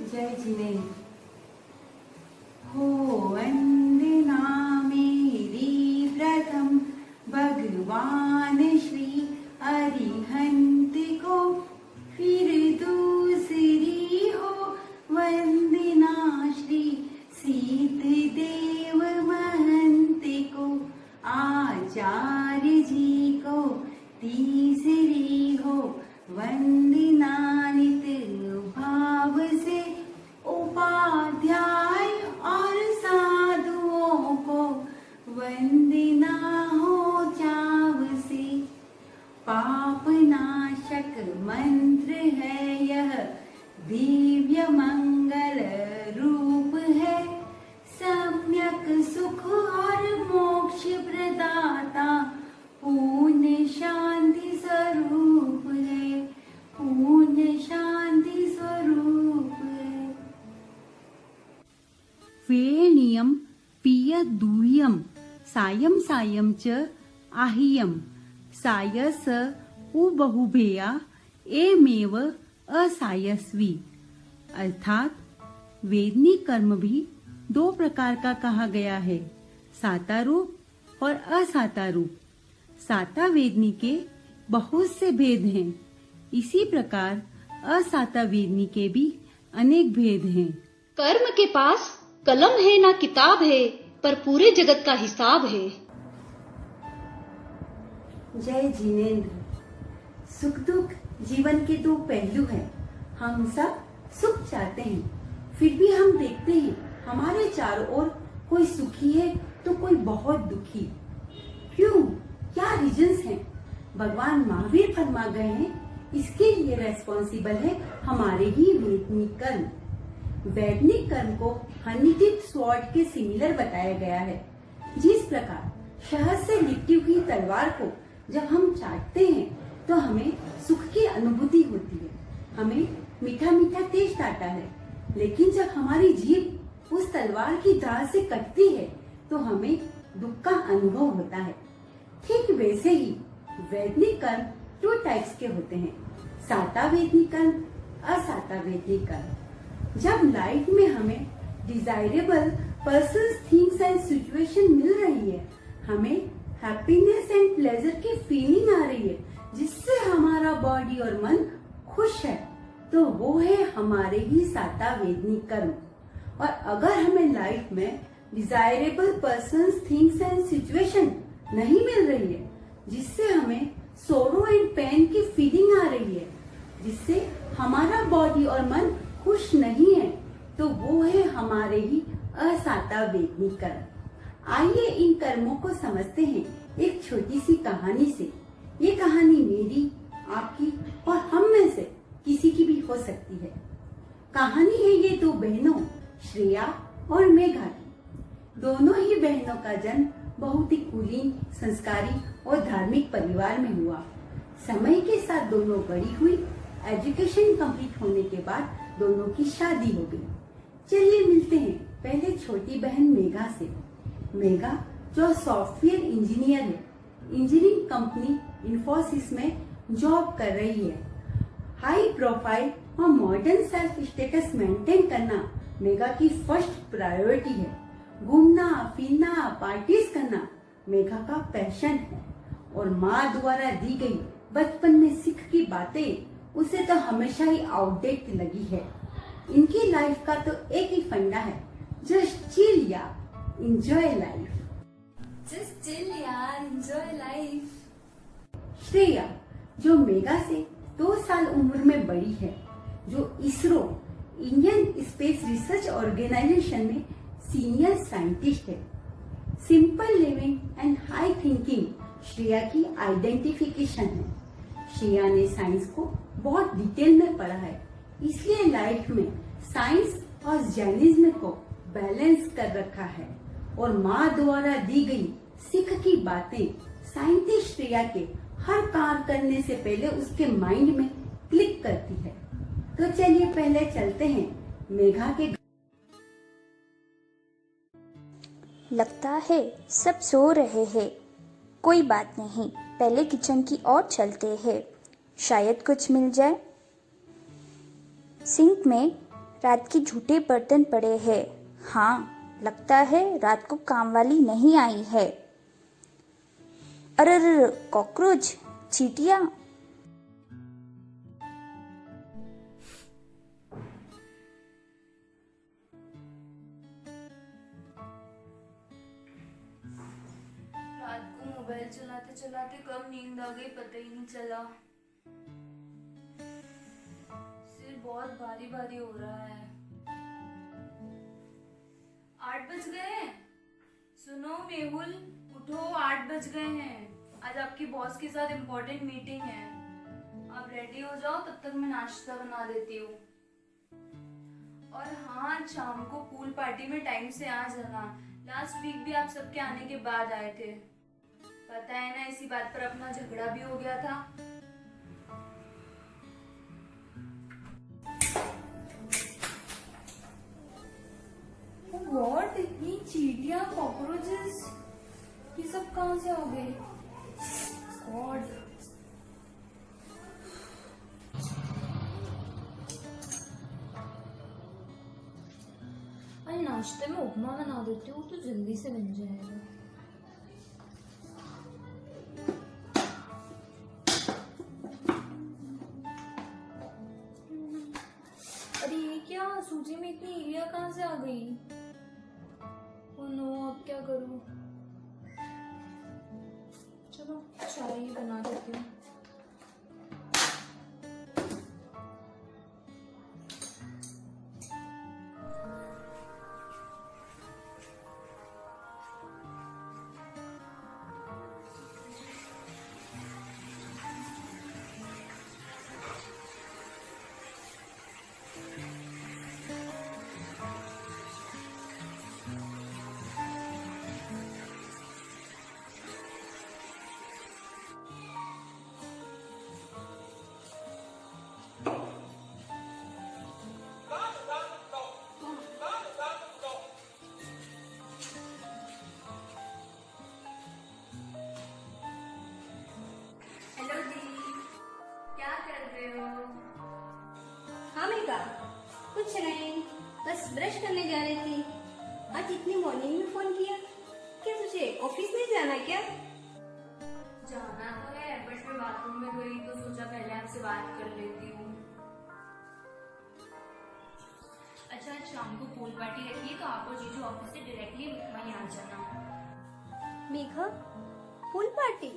जय जिनेन्द्र। हो वंदना मेरी प्रथम भगवान श्री अरिहंत को, फिर दूसरी हो वंदना श्री सीत देव महंत को, आचार्य जी को तीसरी हो वंदना नित भाव से, उपाध्याय और साधुओं को वंदना हो चाव से। पाप नाशक मंत्र है यह, दिव्य मंगल रूप है, सम्यक सुख और मोक्ष प्रदाता, पूर्ण शांति स्वरूप है, पूर्ण शांति स्वरूप है। वेणीयम पिय दूह्यम सायं सायं च आह्यम, सायस उबहुभेया एमेव असायस्वी। अर्थात वेदनी कर्म भी दो प्रकार का कहा गया है, साता रूप और असाता रूप। साता वेदनी के बहुत से भेद हैं, इसी प्रकार असाता वेदनी के भी अनेक भेद हैं। कर्म के पास कलम है ना किताब है, पर पूरे जगत का हिसाब है। जय जिनेन्द्र। सुख दुख जीवन के दो पहलू हैं। हम सब सुख चाहते हैं, फिर भी हम देखते हैं हमारे चारों ओर कोई सुखी है तो कोई बहुत दुखी। क्यों? क्या रीजंस हैं? भगवान महावीर फरमा गए हैं, इसके लिए रेस्पॉन्सिबल है हमारे ही वैदिक कर्म। वैदिक कर्म को हनी टिप स्वॉर्ड के सिमिलर बताया गया है। जिस प्रकार शहद से लिपटी हुई तलवार को जब हम चाटते हैं तो हमें सुख की अनुभूति होती है, हमें मीठा मीठा टेस्ट आता है, लेकिन जब हमारी जीभ उस तलवार की धार से कटती है तो हमें दुख का अनुभव होता है। ठीक वैसे ही वैदिक कर्म दो टाइप्स के होते हैं, साता वैदिक कर्म, असाता वैदिक कर्म। जब लाइफ में हमें desirable persons, things and situation मिल रही है, हमें हैप्पीनेस एंड प्लेजर की फीलिंग आ रही है, जिससे हमारा बॉडी और मन खुश है, तो वो है हमारे ही साता वैदिक कर्म। और अगर हमें लाइफ में desirable persons, things and situation नहीं मिल रही है, जिससे हमें सोरो एंड पेन की फीलिंग आ रही है, जिससे हमारा बॉडी और मन खुश नहीं है, तो वो है हमारे ही असाता वैदिक कर्म। आइए इन कर्मों को समझते हैं एक छोटी सी कहानी से। ये कहानी मेरी, आपकी और हम में से किसी की भी हो सकती है। कहानी है ये दो बहनों, श्रेया और मेघा की। दोनों ही बहनों का जन्म बहुत ही कुलीन, संस्कारी और धार्मिक परिवार में हुआ। समय के साथ दोनों बड़ी हुई। एजुकेशन कंप्लीट होने के बाद दोनों की शादी हो गई। चलिए मिलते हैं पहले छोटी बहन मेघा से। मेघा जो सॉफ्टवेयर इंजीनियर है, इंजीनियरिंग कंपनी इन्फोसिस में जॉब कर रही है। हाई प्रोफाइल और मॉडर्न सेल्फ स्टेटस मेंटेन करना मेघा की फर्स्ट प्रायोरिटी है। घूमना फिरना, पार्टीज करना मेघा का पैशन है। और माँ द्वारा दी गई बचपन में सीख की बातें उसे तो हमेशा ही आउटडेट लगी है। इनकी लाइफ का तो एक ही फंडा है, जस्ट चिल यार, एंजॉय लाइफ। जस्ट चिल यार, एंजॉय लाइफ। श्रेया जो मेघा से 2 साल उम्र में बड़ी है, जो ISRO Indian space research organisation में सीनियर साइंटिस्ट है। Simple living and high thinking Shreya की आइडेंटिफिकेशन है। श्रेया ने साइंस को बहुत डिटेल में पढ़ा है, इसलिए लाइफ में साइंस और जैनिज्म को बैलेंस कर रखा है। और माँ द्वारा दी गई सीख की बातें साइंटिस्ट श्रेया के हर कार्य करने से पहले उसके माइंड में क्लिक करती है। तो चलिए पहले चलते हैं मेघा के। लगता है सब सो रहे हैं। कोई बात नहीं, पहले किचन की ओर चलते हैं, शायद कुछ मिल जाए। सिंक में रात के झूठे बर्तन पड़े हैं। हाँ, लगता है रात को काम वाली नहीं आई है। अरे कॉकरोच, चींटियां। रात को मोबाइल चलाते चलाते कब नींद आ गई पता ही नहीं चला। सिर बहुत भारी भारी हो रहा है। 8 बज गए हैं। सुनो मेहुल, उठो, 8 बज गए हैं। आज आपकी बॉस के साथ इम्पोर्टेंट मीटिंग है। आप रेडी हो जाओ, तब तक मैं नाश्ता बना देती हूँ। और हाँ, शाम को पूल पार्टी में टाइम से आ जाना। लास्ट वीक भी आप सबके आने के बाद आए थे, पता है ना, इसी बात पर अपना झगड़ा भी हो गया था। व्हाट, ये चींटियां, कॉकरोचेस, ये सब कहां से आ गए? गॉड। आज नाश्ते में उपमा बना देती हूँ तो जल्दी से बन जाएगा। अरे ये क्या, सूजी में इतनी इलिया कहाँ से आ गई? ओह नो, अब क्या करूँ? चलो चाय ही बना देती हूँ। हेलो दी, क्या कर रहे हो? हाँ मेघा, कुछ नहीं, बस ब्रश करने जा रही थी। आज इतनी मॉर्निंग में फोन किया, क्या तुझे ऑफिस नहीं जाना क्या? जाना तो है, बट मैं बाथरूम में गई तो सोचा पहले आपसे बात कर लेती हूँ। अच्छा, आज शाम को पूल पार्टी रखी है तो आप और जीजू ऑफिस से डायरेक्टली वहीं आ जाना। Megha, full party?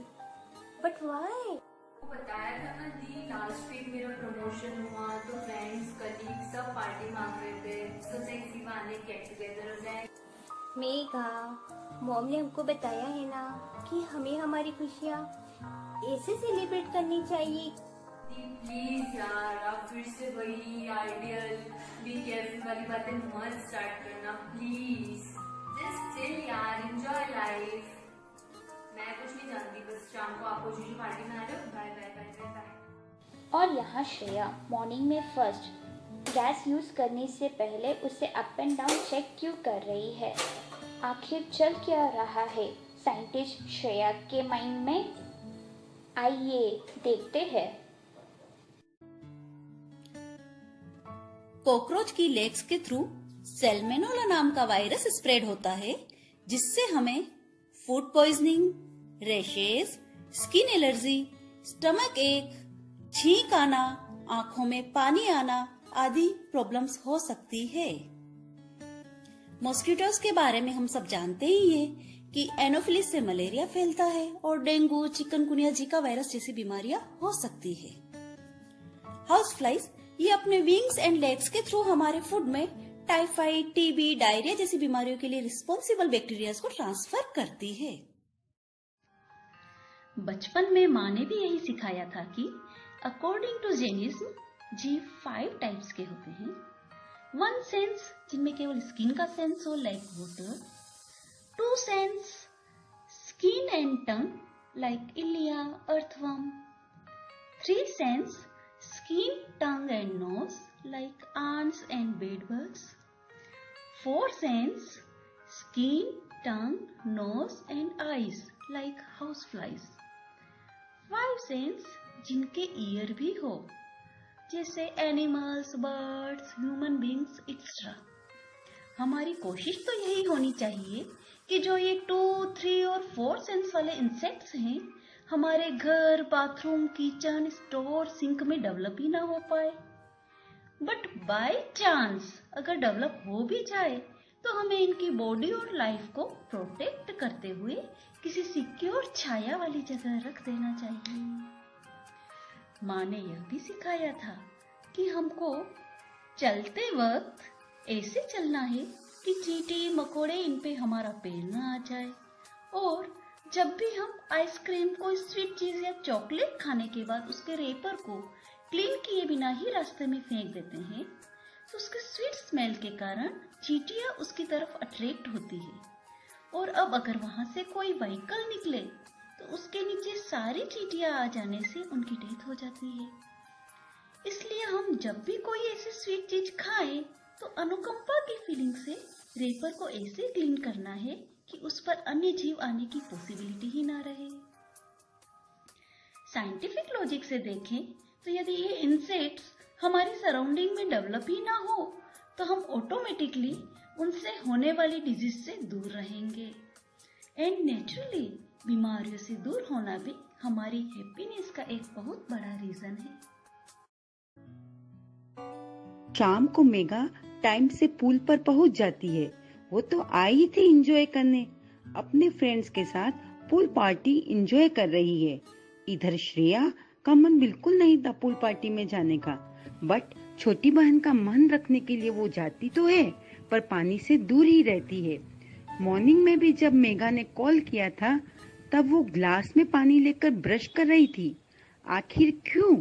But why? वो बताया था ना दी, लास्ट वीक मेरा प्रमोशन हुआ तो फ्रेंड्स कलीग सब पार्टी मांग रहे थे, सोचा इसी बहाने गेट टुगेदर हो जाए। मेघा, मॉम ने हमको बताया है ना कि हमें हमारी खुशियाँ ऐसे सेलिब्रेट करनी चाहिए। दी प्लीज यार, आप फिर से वही आइडियल बी केयरफुल वाली बातें मत स्टार्ट करना प्लीज। जस्ट चिल यार, एंजॉय लाइफ। मैं कुछ नहीं जानती, बस शाम को आपको जीजू पार्टी में आ जाओ। Bye bye bye bye bye. और यहाँ श्रेया मॉर्निंग में फर्स्ट गैस यूज़ करने से पहले उसे अप एंड डाउन चेक क्यों कर रही है? आखिर चल क्या रहा है साइंटिस्ट श्रेया के माइंड में? आइए देखते हैं। कॉकरोच की लेग्स के थ्रू सैल्मोनेला नाम का वायरस स्प्रेड होता है, जिससे हमें food poisoning, rashes, skin allergy, stomach एक, छींक आना, आंखों में पानी आना आदि प्रॉब्लम्स हो सकती है। मॉस्किटोज के बारे में हम सब जानते ही हैं कि एनोफिलिस से मलेरिया फैलता है और डेंगू, चिकनगुनिया, जीका वायरस जैसी बीमारियां हो सकती है। हाउस फ्लाइज ये अपने विंग्स एंड लेग्स के थ्रू हमारे फूड में टाइफाइड, टीबी, डायरिया जैसी बीमारियों के लिए रिस्पॉन्सिबल बैक्टीरिया को ट्रांसफर करती है। बचपन में माँ ने भी यही सिखाया था कि अकॉर्डिंग टू जेनिज्म जीव 5 टाइप्स के होते हैं। 1 सेंस जिनमें केवल स्किन का सेंस हो like water, 2 sense skin and tongue like ilia, earthworm, 3 sense skin, tongue and nose like ants and bedbugs, 4 sense skin, tongue, nose and eyes like houseflies, 5 sense जिनके year भी हो जैसे animals, birds, human beings extra. हमारी कोशिश तो यही होनी चाहिए कि जो ये 2, 3 और 4 सेंस वाले इंसेक्ट्स हैं हमारे घर, बाथरूम, किचन, स्टोर, सिंक में डेवलप ही ना हो पाए। बट बाय चांस अगर डेवलप हो भी जाए तो हमें इनकी बॉडी और लाइफ को प्रोटेक्ट करते हुए किसी सिक्योर छाया वाली जगह रख देना चाहिए। माँ ने यह भी सिखाया था कि हमको चलते वक्त ऐसे चलना है कि चींटी मकोड़े इन पे हमारा पैर ना आ जाए, और जब भी हम आइसक्रीम, कोई स्वीट चीज या चॉकलेट खाने के बाद उसके रेपर को क्लीन किए बिना ही रास्ते में फेंक देते हैं तो उसके स्वीट स्मेल के कारण चींटियां उसकी तरफ अट्रैक्ट होती है, और अब अगर वहां से कोई व्हीकल निकले तो उसके नीचे सारी चींटियां आ जाने से उनकी डेथ हो जाती है। इसलिए हम जब भी कोई ऐसी स्वीट चीज खाएं तो अनुकंपा की फीलिंग से रेपर को ऐसे क्लीन करना है कि उस पर अन्य जीव आने की पॉसिबिलिटी ही ना रहे। साइंटिफिक लॉजिक से देखें तो यदि ये इंसेक्ट्स हमारी सराउंडिंग में डेवलप ही ना हो तो हम ऑटोमेटिकली उनसे होने वाली डिजीज से दूर रहेंगे, एंड नेचुरली बीमारियों से दूर होना भी हमारी हैप्पीनेस का एक बहुत बड़ा रीजन है। शाम को मेगा टाइम से पूल पर पहुंच जाती है। वो तो आई थी एंजॉय करने, अपने फ्रेंड्स के साथ पूल पार्टी एंजॉय कर रही है। इधर श्रेया का मन बिल्कुल नहीं था पूल पार्टी में जाने का, बट छोटी बहन का मन रखने के लिए वो जाती तो है पर पानी से दूर ही रहती है। मॉर्निंग में भी जब मेगा ने कॉल किया था तब वो ग्लास में पानी लेकर ब्रश कर रही थी। आखिर क्यों?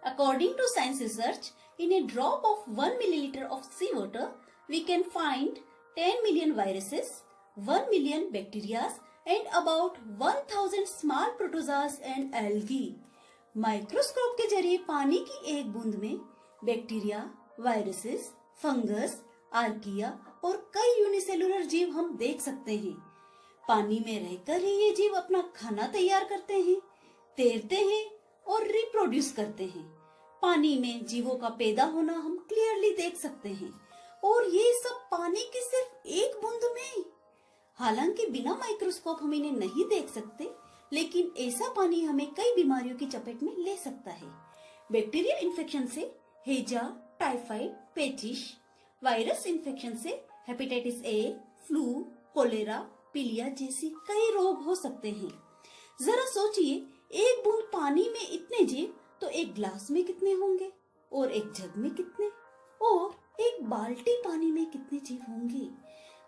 According to science research, in a drop of 1 milliliter of seawater, we can find 10 million viruses, 1 million bacteria, and about 1000 small protozoas and algae. Microscope के जरिए पानी की एक बूंद में बैक्टीरिया, वायरसेस, फंगस, आर्किया और कई यूनिसेलुलर जीव हम देख सकते हैं। पानी में रहकर ही ये जीव अपना खाना तैयार करते हैं, तैरते हैं और रिप्रोड्यूस करते हैं। पानी में जीवों का पैदा होना हम क्लियरली देख सकते हैं, और ये सब पानी की सिर्फ एक बूंद में। हालांकि बिना माइक्रोस्कोप हम इन्हें नहीं देख सकते, लेकिन ऐसा पानी हमें कई बीमारियों की चपेट में ले सकता है। बैक्टीरियल इन्फेक्शन से हेजा, टाइफाइड, पेचिश, वायरस इन्फेक्शन से हेपेटाइटिस ए, फ्लू, कोलेरा, पीलिया जैसी कई रोग हो सकते हैं। जरा सोचिए, एक बूंद पानी में इतने जीव तो एक ग्लास में कितने होंगे, और एक जग में कितने, और एक बाल्टी पानी में कितने जीव होंगे।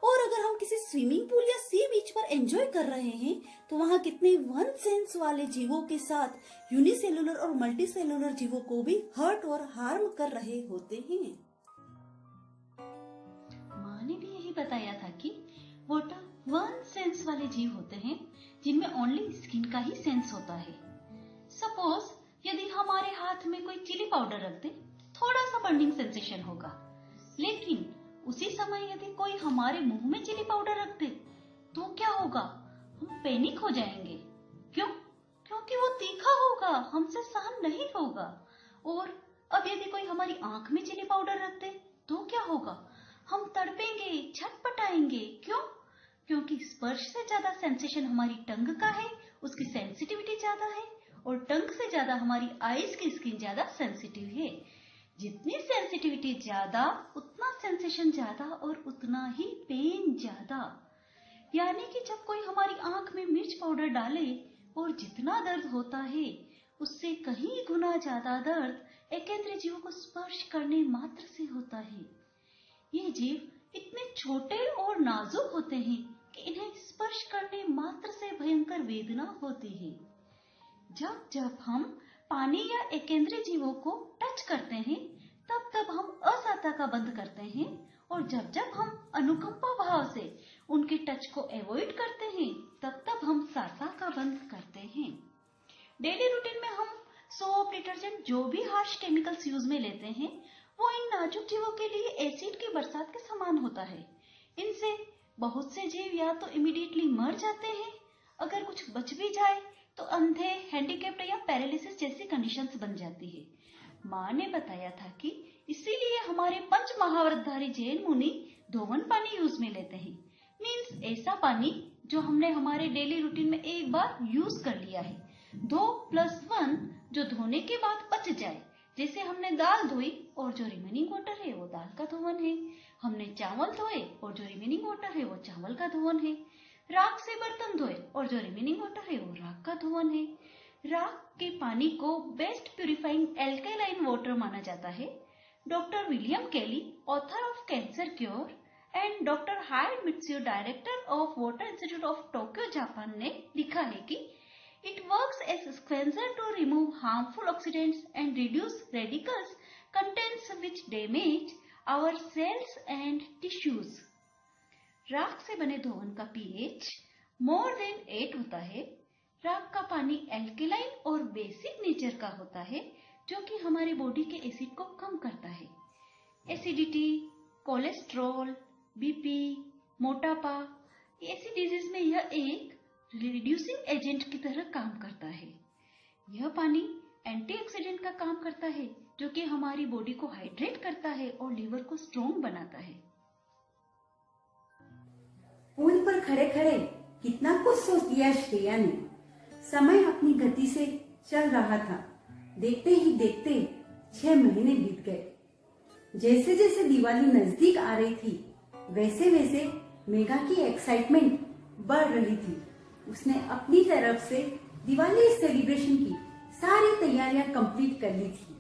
और अगर हम किसी स्विमिंग पूल या सी बीच पर एंजॉय कर रहे हैं तो वहाँ कितने वन सेंस वाले जीवों के साथ यूनिसेलुलर और मल्टीसेलुलर जीवों को भी हर्ट और हार्म कर रहे होते हैं। माँ ने भी यही बताया था कि वाटर वन सेंस वाले जीव होते हैं जिनमें ओनली स्किन का ही सेंस होता है। सपोज यदि हमारे हाथ में कोई चिली पाउडर रख दे, थोड़ा सा बर्निंग सेंसेशन होगा, लेकिन उसी समय यदि कोई हमारे मुंह में चिली पाउडर रख दे तो क्या होगा? हम पैनिक हो जाएंगे। क्यों? क्योंकि वो तीखा होगा, हमसे सहन नहीं होगा। और अब यदि कोई हमारी आंख में चिली पाउडर रख दे तो क्या होगा? हम तड़पेंगे, छटपटाएंगे। क्यों? क्योंकि स्पर्श से ज्यादा सेंसेशन हमारी टंग का है, उसकी सेंसिटिविटी ज्यादा है, और टंग से ज्यादा हमारी आईज की स्किन ज्यादा सेंसिटिव है। जितनी सेंसिटिविटी ज्यादा उतना सेंसेशन ज्यादा और उतना ही पेन ज्यादा। यानी कि जब कोई हमारी आंख में मिर्च पाउडर डाले और जितना दर्द होता है उससे कहीं गुना ज्यादा दर्द एकेंद्रीय जीवों को स्पर्श करने मात्र से होता है। ये जीव इतने छोटे और नाजुक होते हैं कि इन्हें स्पर्श करने मात्र से भयंकर वेदना होती है। जब जब हम पानी या एकेंद्रीय जीवों को टच करते हैं तब तब हम असाता का बंद करते हैं, और जब जब हम अनुकंपा भाव से उनके टच को अवॉइड करते हैं तब तब हम सासा का बंद करते हैं। डेली रूटीन में हम सोप, डिटर्जेंट जो भी हार्श केमिकल्स यूज में लेते हैं वो इन नाजुक जीवों के लिए एसिड की बरसात के समान होता है। इनसे बहुत से जीव या तो इमीडिएटली मर जाते हैं, अगर कुछ बच भी जाए तो अंधे, हैंडीकैप्ड या पैरालिसिस जैसी कंडीशंस बन जाती है। माँ ने बताया था कि इसीलिए हमारे पंच महाव्रतधारी जैन मुनि धोवन पानी यूज में लेते हैं। मीन्स ऐसा पानी जो हमने हमारे डेली रूटीन में एक बार यूज कर लिया है। 2+1 जो धोने के बाद बच जाए। जैसे हमने दाल धोई और जो रिमेनिंग वाटर है वो दाल का धोवन है। हमने चावल धोए और जो रिमेनिंग वाटर है वो चावल का धोवन है। राख से बर्तन धोए और जो रिमेनिंग वाटर है वो राख का धोवन है। राख के पानी को बेस्ट प्यूरिफाइंग एल्कलाइन वाटर माना जाता है। Doctor William Kelly, author of cancer cure, and doctor Hyde Mitsuyo, director of water institute of Tokyo, Japan ने लिखा है कि it works as a cleanser to remove harmful oxidants and reduce radicals contents which damage our cells and tissues. राख से बने धोवन का pH more than 8 होता है। राख का पानी एल्केलाइन और बेसिक नेचर का होता है, जो कि हमारे बॉडी के एसिड को कम करता है। एसिडिटी, कोलेस्ट्रॉल, बीपी, मोटापा, ऐसी डिजीज में यह एक रिड्यूसिंग एजेंट की तरह काम करता है। यह पानी एंटीऑक्सीडेंट का काम करता है, जो कि हमारी बॉडी को हाइड्रेट करता है और लीवर को स्ट्रॉन्ग बनाता है। पुल पर खड़े खड़े कितना कुछ सोच लिया श्रेया ने। समय अपनी गति से चल रहा था। देखते ही देखते 6 महीने बीत गए। जैसे जैसे दिवाली नजदीक आ रही थी, वैसे वैसे मेघा की एक्साइटमेंट बढ़ रही थी। उसने अपनी तरफ से दिवाली सेलिब्रेशन की सारी तैयारियां कंप्लीट कर ली थी।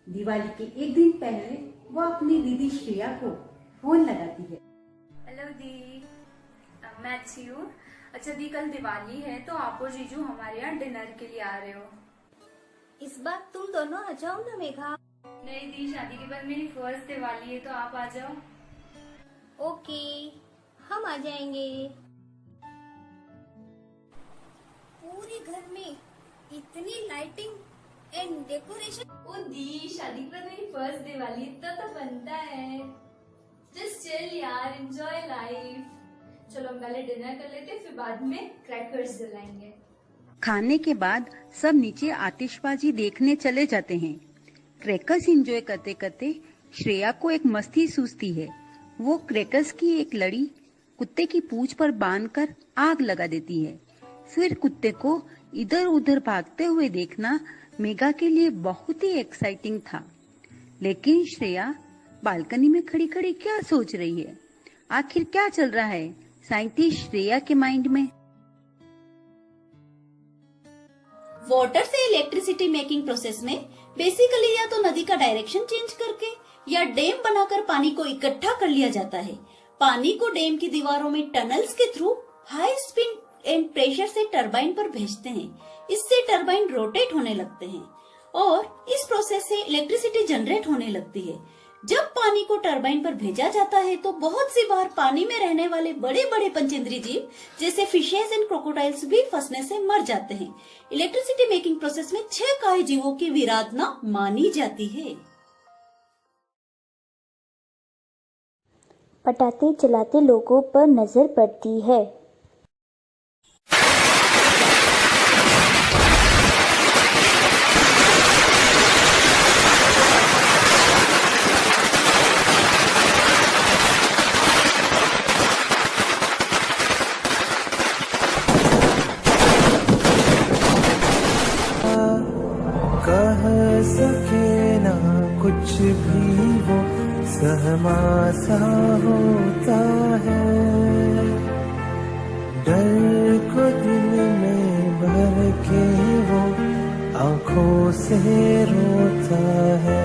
दिवाली के एक दिन पहले वो अपनी दीदी श्रेया को फोन लगाती है। हेलो दी, मैं अच्छी हूँ। अच्छा दी, कल दिवाली है तो आप और जीजू हमारे यहाँ डिनर के लिए आ रहे हो। इस बार तुम दोनों आ जाओ ना मेघा। नहीं दी, शादी के बाद मेरी फर्स्ट दिवाली है तो आप आ जाओ। ओके, हम आ जाएंगे। पूरे घर में इतनी लाइटिंग एंड डेकोरेशन। ओ दी, शादी के बाद मेरी फर्स्ट दिवाली तो बनता है। जस्ट चिल यार, एंजॉय लाइफ। चलो हम पहले डिनर कर लेते, फिर बाद में क्रैकर्स जलाएंगे। खाने के बाद सब नीचे आतिशबाजी देखने चले जाते हैं। क्रैकर्स एंजॉय करते करते श्रेया को एक मस्ती सूझती है। वो क्रैकर्स की एक लड़ी कुत्ते की पूंछ पर बांधकर आग लगा देती है। फिर कुत्ते को इधर उधर भागते हुए देखना मेघा के लिए बहुत ही एक्साइटिंग था। लेकिन श्रेया बालकनी में खड़ी खड़ी क्या सोच रही है? आखिर क्या चल रहा है साइंटिस्ट श्रेया के माइंड में? वाटर से इलेक्ट्रिसिटी मेकिंग प्रोसेस में बेसिकली या तो नदी का डायरेक्शन चेंज करके या डैम बनाकर पानी को इकट्ठा कर लिया जाता है। पानी को डैम की दीवारों में टनल्स के through high speed and pressure से टरबाइन पर भेजते हैं। इससे टरबाइन रोटेट होने लगते हैं और इस प्रोसेस से इलेक्ट्रिसिटी जनरेट होने लगती है। जब पानी को टरबाइन पर भेजा जाता है तो बहुत सी बार पानी में रहने वाले बड़े बड़े पंचेंद्रीय जीव जैसे फिशेस एंड क्रोकोडाइल्स भी फंसने से मर जाते हैं। इलेक्ट्रिसिटी मेकिंग प्रोसेस में 6 काय जीवों की विराधना मानी जाती है। पटाखे जलाते लोगों पर नजर पड़ती है। कह सके ना कुछ भी वो सहमा सा होता है। डर को दिल में भर के वो आंखों से रोता है।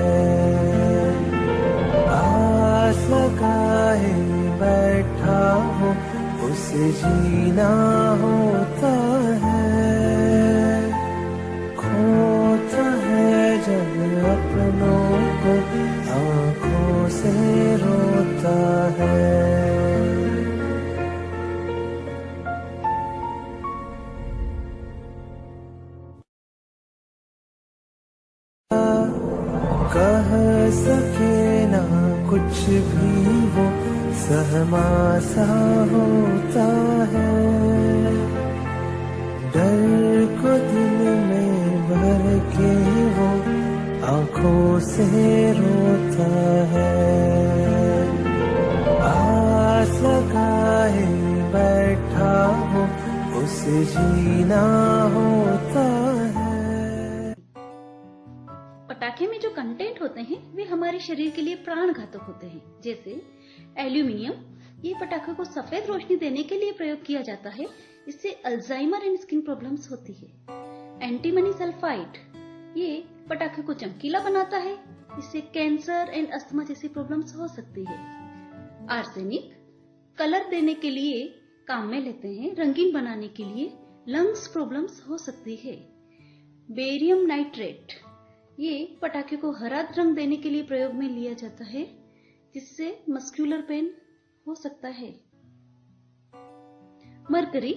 आस लगाए बैठा हो उसे जीना होता है। खोता है जब अपनों को आंखों से रोता है। कह सके ना कुछ भी वो सहमा सा होता है। डर को दिल में भर के वो आंखों से रोता है। आस लगाए बैठा हो उसे जीना होता है। पटाखे में जो कंटेंट होते हैं वे हमारे शरीर के लिए प्राण घातक होते हैं। जैसे एल्यूमिनियम, ये पटाखे को सफेद रोशनी देने के लिए प्रयोग किया जाता है। इससे अल्जाइमर एंड स्किन प्रॉब्लम्स होती है। एंटीमनी सल्फाइड, ये पटाखे को चमकीला बनाता है। इससे कैंसर एंड अस्थमा जैसी प्रॉब्लम्स हो सकती है। आर्सेनिक, कलर देने के लिए काम में लेते हैं। रंगीन बनाने के लिए लंग्स प्रॉब्लम्स हो सकती है। बेरियम नाइट्रेट, ये पटाखे को हरा रंग देने के लिए प्रयोग में लिया जाता है, जिससे मस्कुलर पेन हो सकता है। मरकरी,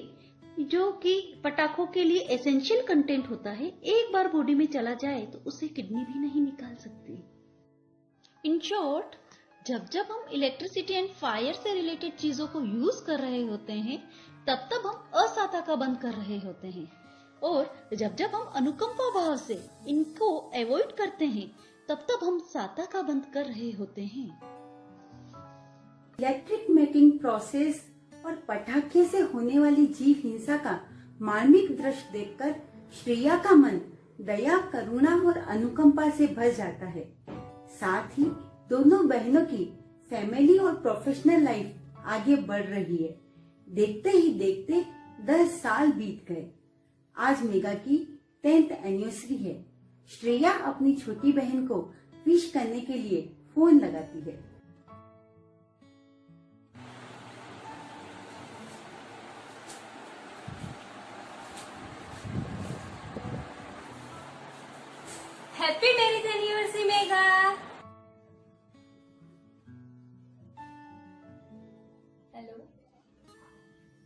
जो कि पटाखों के लिए एसेंशियल कंटेंट होता है, एक बार बॉडी में चला जाए तो उसे किडनी भी नहीं निकाल सकती। इन शॉर्ट, जब हम इलेक्ट्रिसिटी एंड फायर से रिलेटेड चीजों को यूज कर रहे होते हैं, तब हम असाता का बंद कर रहे होते हैं। और जब हम अनुकंपा भाव से इनको अवॉइड करते हैं, तब हम साता का बंद कर रहे होते हैं। इलेक्ट्रिक मेकिंग प्रोसेस और पटाखे से होने वाली जीव हिंसा का मार्मिक दृश्य देखकर श्रेया का मन दया, करुणा और अनुकंपा से भर जाता है। साथ ही दोनों बहनों की फैमिली और प्रोफेशनल लाइफ आगे बढ़ रही है। देखते ही देखते 10 साल बीत गए। आज मेगा की 10th एनिवर्सरी है। श्रेया अपनी छोटी बहन को विश करने के लिए फोन लगाती है। Happy marriage anniversary Megha. Hello,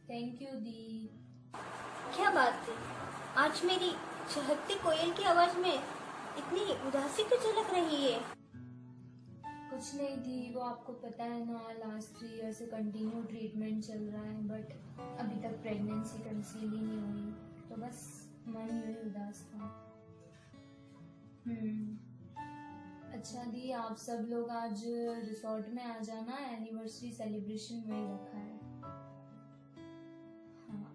thank you दी। क्या बात थी, आज मेरी चहकती कोयल की आवाज में इतनी उदासी क्यों झलक रही है? कुछ नहीं दी, वो आपको पता है ना, लास्ट 3 ईयर से कंटिन्यू ट्रीटमेंट चल रहा है, बट अभी तक प्रेगनेंसी कंसीव ही नहीं हुई, तो बस मन यूं ही उदास था। अच्छा दी, आप सब लोग आज रिसोर्ट में आ जाना, एनिवर्सरी सेलिब्रेशन वही रखा है। हाँ,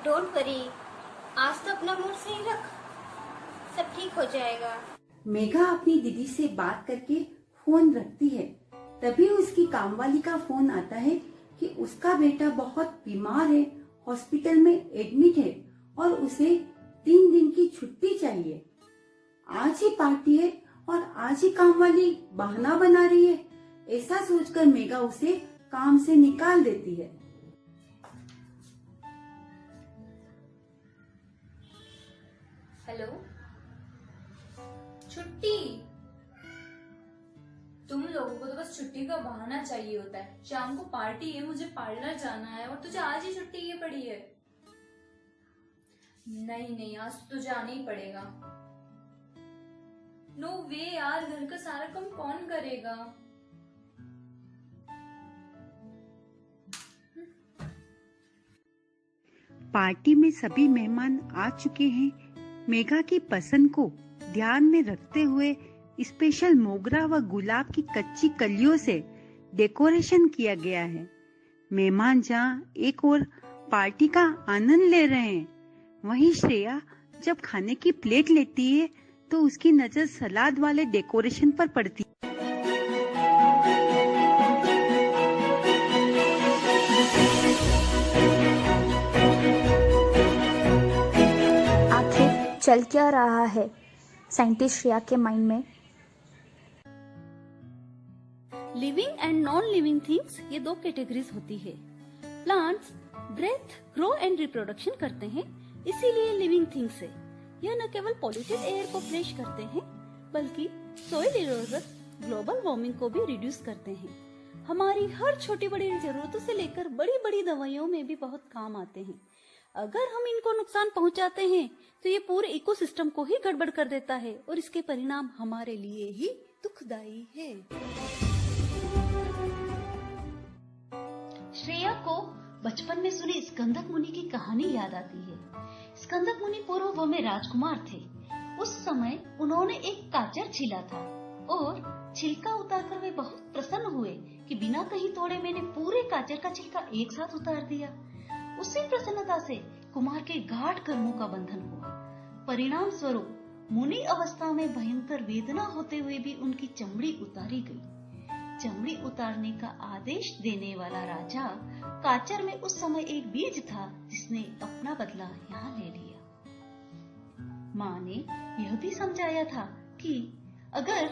डोंट वरी, आज तो अपना मूड सही रख, सब ठीक हो जाएगा। मेघा अपनी दीदी से बात करके फोन रखती है। तभी उसकी कामवाली का फोन आता है कि उसका बेटा बहुत बीमार है, हॉस्पिटल में एडमिट है और उसे 3 दिन की छुट्टी चाहिए। आज ही पार्टी है और आज ही कामवाली बहाना बना रही है। ऐसा सोचकर मेघा उसे काम से निकाल देती है। हेलो, छुट्टी? तुम लोगों को तो बस छुट्टी का बहाना चाहिए होता है। शाम को पार्टी है, मुझे पार्लर जाना है और तुझे आज ही छुट्टी ये पड़ी है। नहीं, आज तो जाना ही पड़ेगा। नो वे यार, घर का सारा काम कौन करेगा? पार्टी में सभी मेहमान आ चुके हैं। मेघा की पसंद को ध्यान में रखते हुए स्पेशल मोगरा व गुलाब की कच्ची कलियों से डेकोरेशन किया गया है। मेहमान जहाँ एक और पार्टी का आनंद ले रहे हैं, वहीं श्रेया जब खाने की प्लेट लेती है तो उसकी नजर सलाद वाले डेकोरेशन पर पड़ती है। आखिर चल क्या रहा है साइंटिस्ट श्रेया के माइंड में? Living and non living things, ये 2 कैटेगरीज होती है। Plants breathe, grow and reproduction करते हैं, इसीलिए लिविंग थिंग्स है। यह न केवल पॉल्यूटेड एयर को फ्रेश करते हैं, बल्कि सॉइल इरोजन, ग्लोबल वार्मिंग को भी रिड्यूस करते हैं। हमारी हर छोटी बड़ी जरूरतों से लेकर बड़ी बड़ी दवाइयों में भी बहुत काम आते हैं। अगर हम इनको नुकसान पहुंचाते हैं तो ये पूरे इकोसिस्टम को ही गड़बड़ कर देता है और इसके परिणाम हमारे लिए ही दुखदाई है। श्रेया को बचपन में सुनी स्कंदक मुनि की कहानी याद आती है। स्कंदक मुनि पूर्व में राजकुमार थे। उस समय उन्होंने एक गाजर छीला था और छिलका उतारकर वे बहुत प्रसन्न हुए कि बिना कहीं तोड़े मैंने पूरे गाजर का छिलका एक साथ उतार दिया। उसी प्रसन्नता से कुमार के गाढ़ कर्मों का बंधन हुआ। परिणाम स्वरूप मुनि अवस्था में भयंकर वेदना होते हुए भी उनकी चमड़ी उतारी गई। चमड़ी उतारने का आदेश देने वाला राजा काचर में उस समय एक बीज था जिसने अपना बदला यहाँ ले लिया। माँ ने यह भी समझाया था कि अगर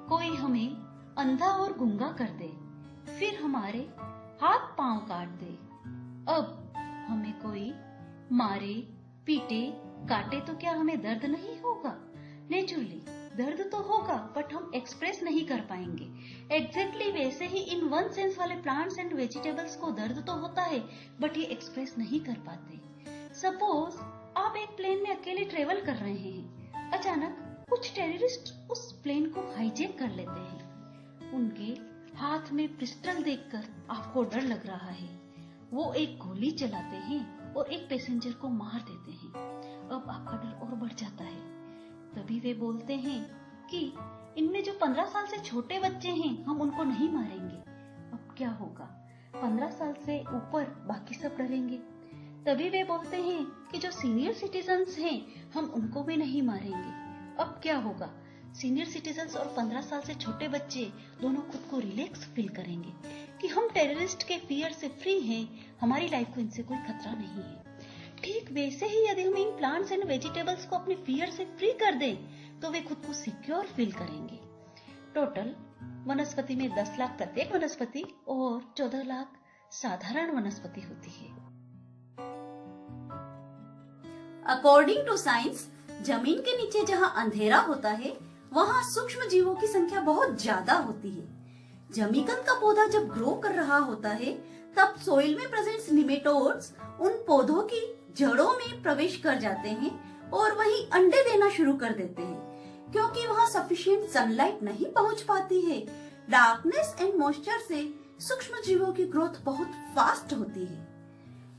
कोई हमें अंधा और गूंगा कर दे, फिर हमारे हाथ पांव काट दे, अब हमें कोई मारे, पीटे, काटे तो क्या हमें दर्द नहीं होगा? नेचुरली दर्द तो होगा, बट हम एक्सप्रेस नहीं कर पाएंगे। एग्जैक्टली वैसे ही इन वन सेंस वाले प्लांट्स एंड वेजिटेबल्स को दर्द तो होता है, बट ये एक्सप्रेस नहीं कर पाते। सपोज आप एक प्लेन में अकेले ट्रेवल कर रहे हैं, अचानक कुछ टेररिस्ट उस प्लेन को हाईजैक कर लेते हैं। उनके हाथ में पिस्टल देखकर आपको डर लग रहा है। वो एक गोली चलाते हैं और एक पैसेंजर को मार देते हैं। अब आपका डर और बढ़ जाता है। तभी वे बोलते हैं कि इनमें जो 15 साल से छोटे बच्चे हैं, हम उनको नहीं मारेंगे। अब क्या होगा? 15 साल से ऊपर बाकी सब डरेंगे। तभी वे बोलते हैं कि जो सीनियर सिटीजन्स हैं, हम उनको भी नहीं मारेंगे। अब क्या होगा? सीनियर सिटीजन्स और 15 साल से छोटे बच्चे दोनों खुद को रिलैक्स फील करेंगे कि हम टेररिस्ट के फियर से फ्री हैं, हमारी लाइफ को इनसे कोई खतरा नहीं है। ठीक वैसे ही यदि हम इन प्लांट्स एंड वेजिटेबल्स को अपने फियर से फ्री कर दें, तो वे खुद को सिक्योर फील करेंगे। टोटल वनस्पति में 10 लाख प्रत्येक वनस्पति और 14 लाख साधारण वनस्पति होती है। अकॉर्डिंग टू साइंस, जमीन के नीचे जहाँ अंधेरा होता है, वहाँ सूक्ष्म जीवों की संख्या बहुत ज्यादा होती है। जमीकंद का पौधा जब ग्रो कर रहा होता है, तब सोइल में प्रेजेंट निमेटोड्स उन पौधों की जड़ों में प्रवेश कर जाते हैं और वहीं अंडे देना शुरू कर देते हैं। क्योंकि वहाँ सफिशिएंट सनलाइट नहीं पहुँच पाती है, डार्कनेस एंड मॉइस्चर से सूक्ष्म जीवों की ग्रोथ बहुत फास्ट होती है।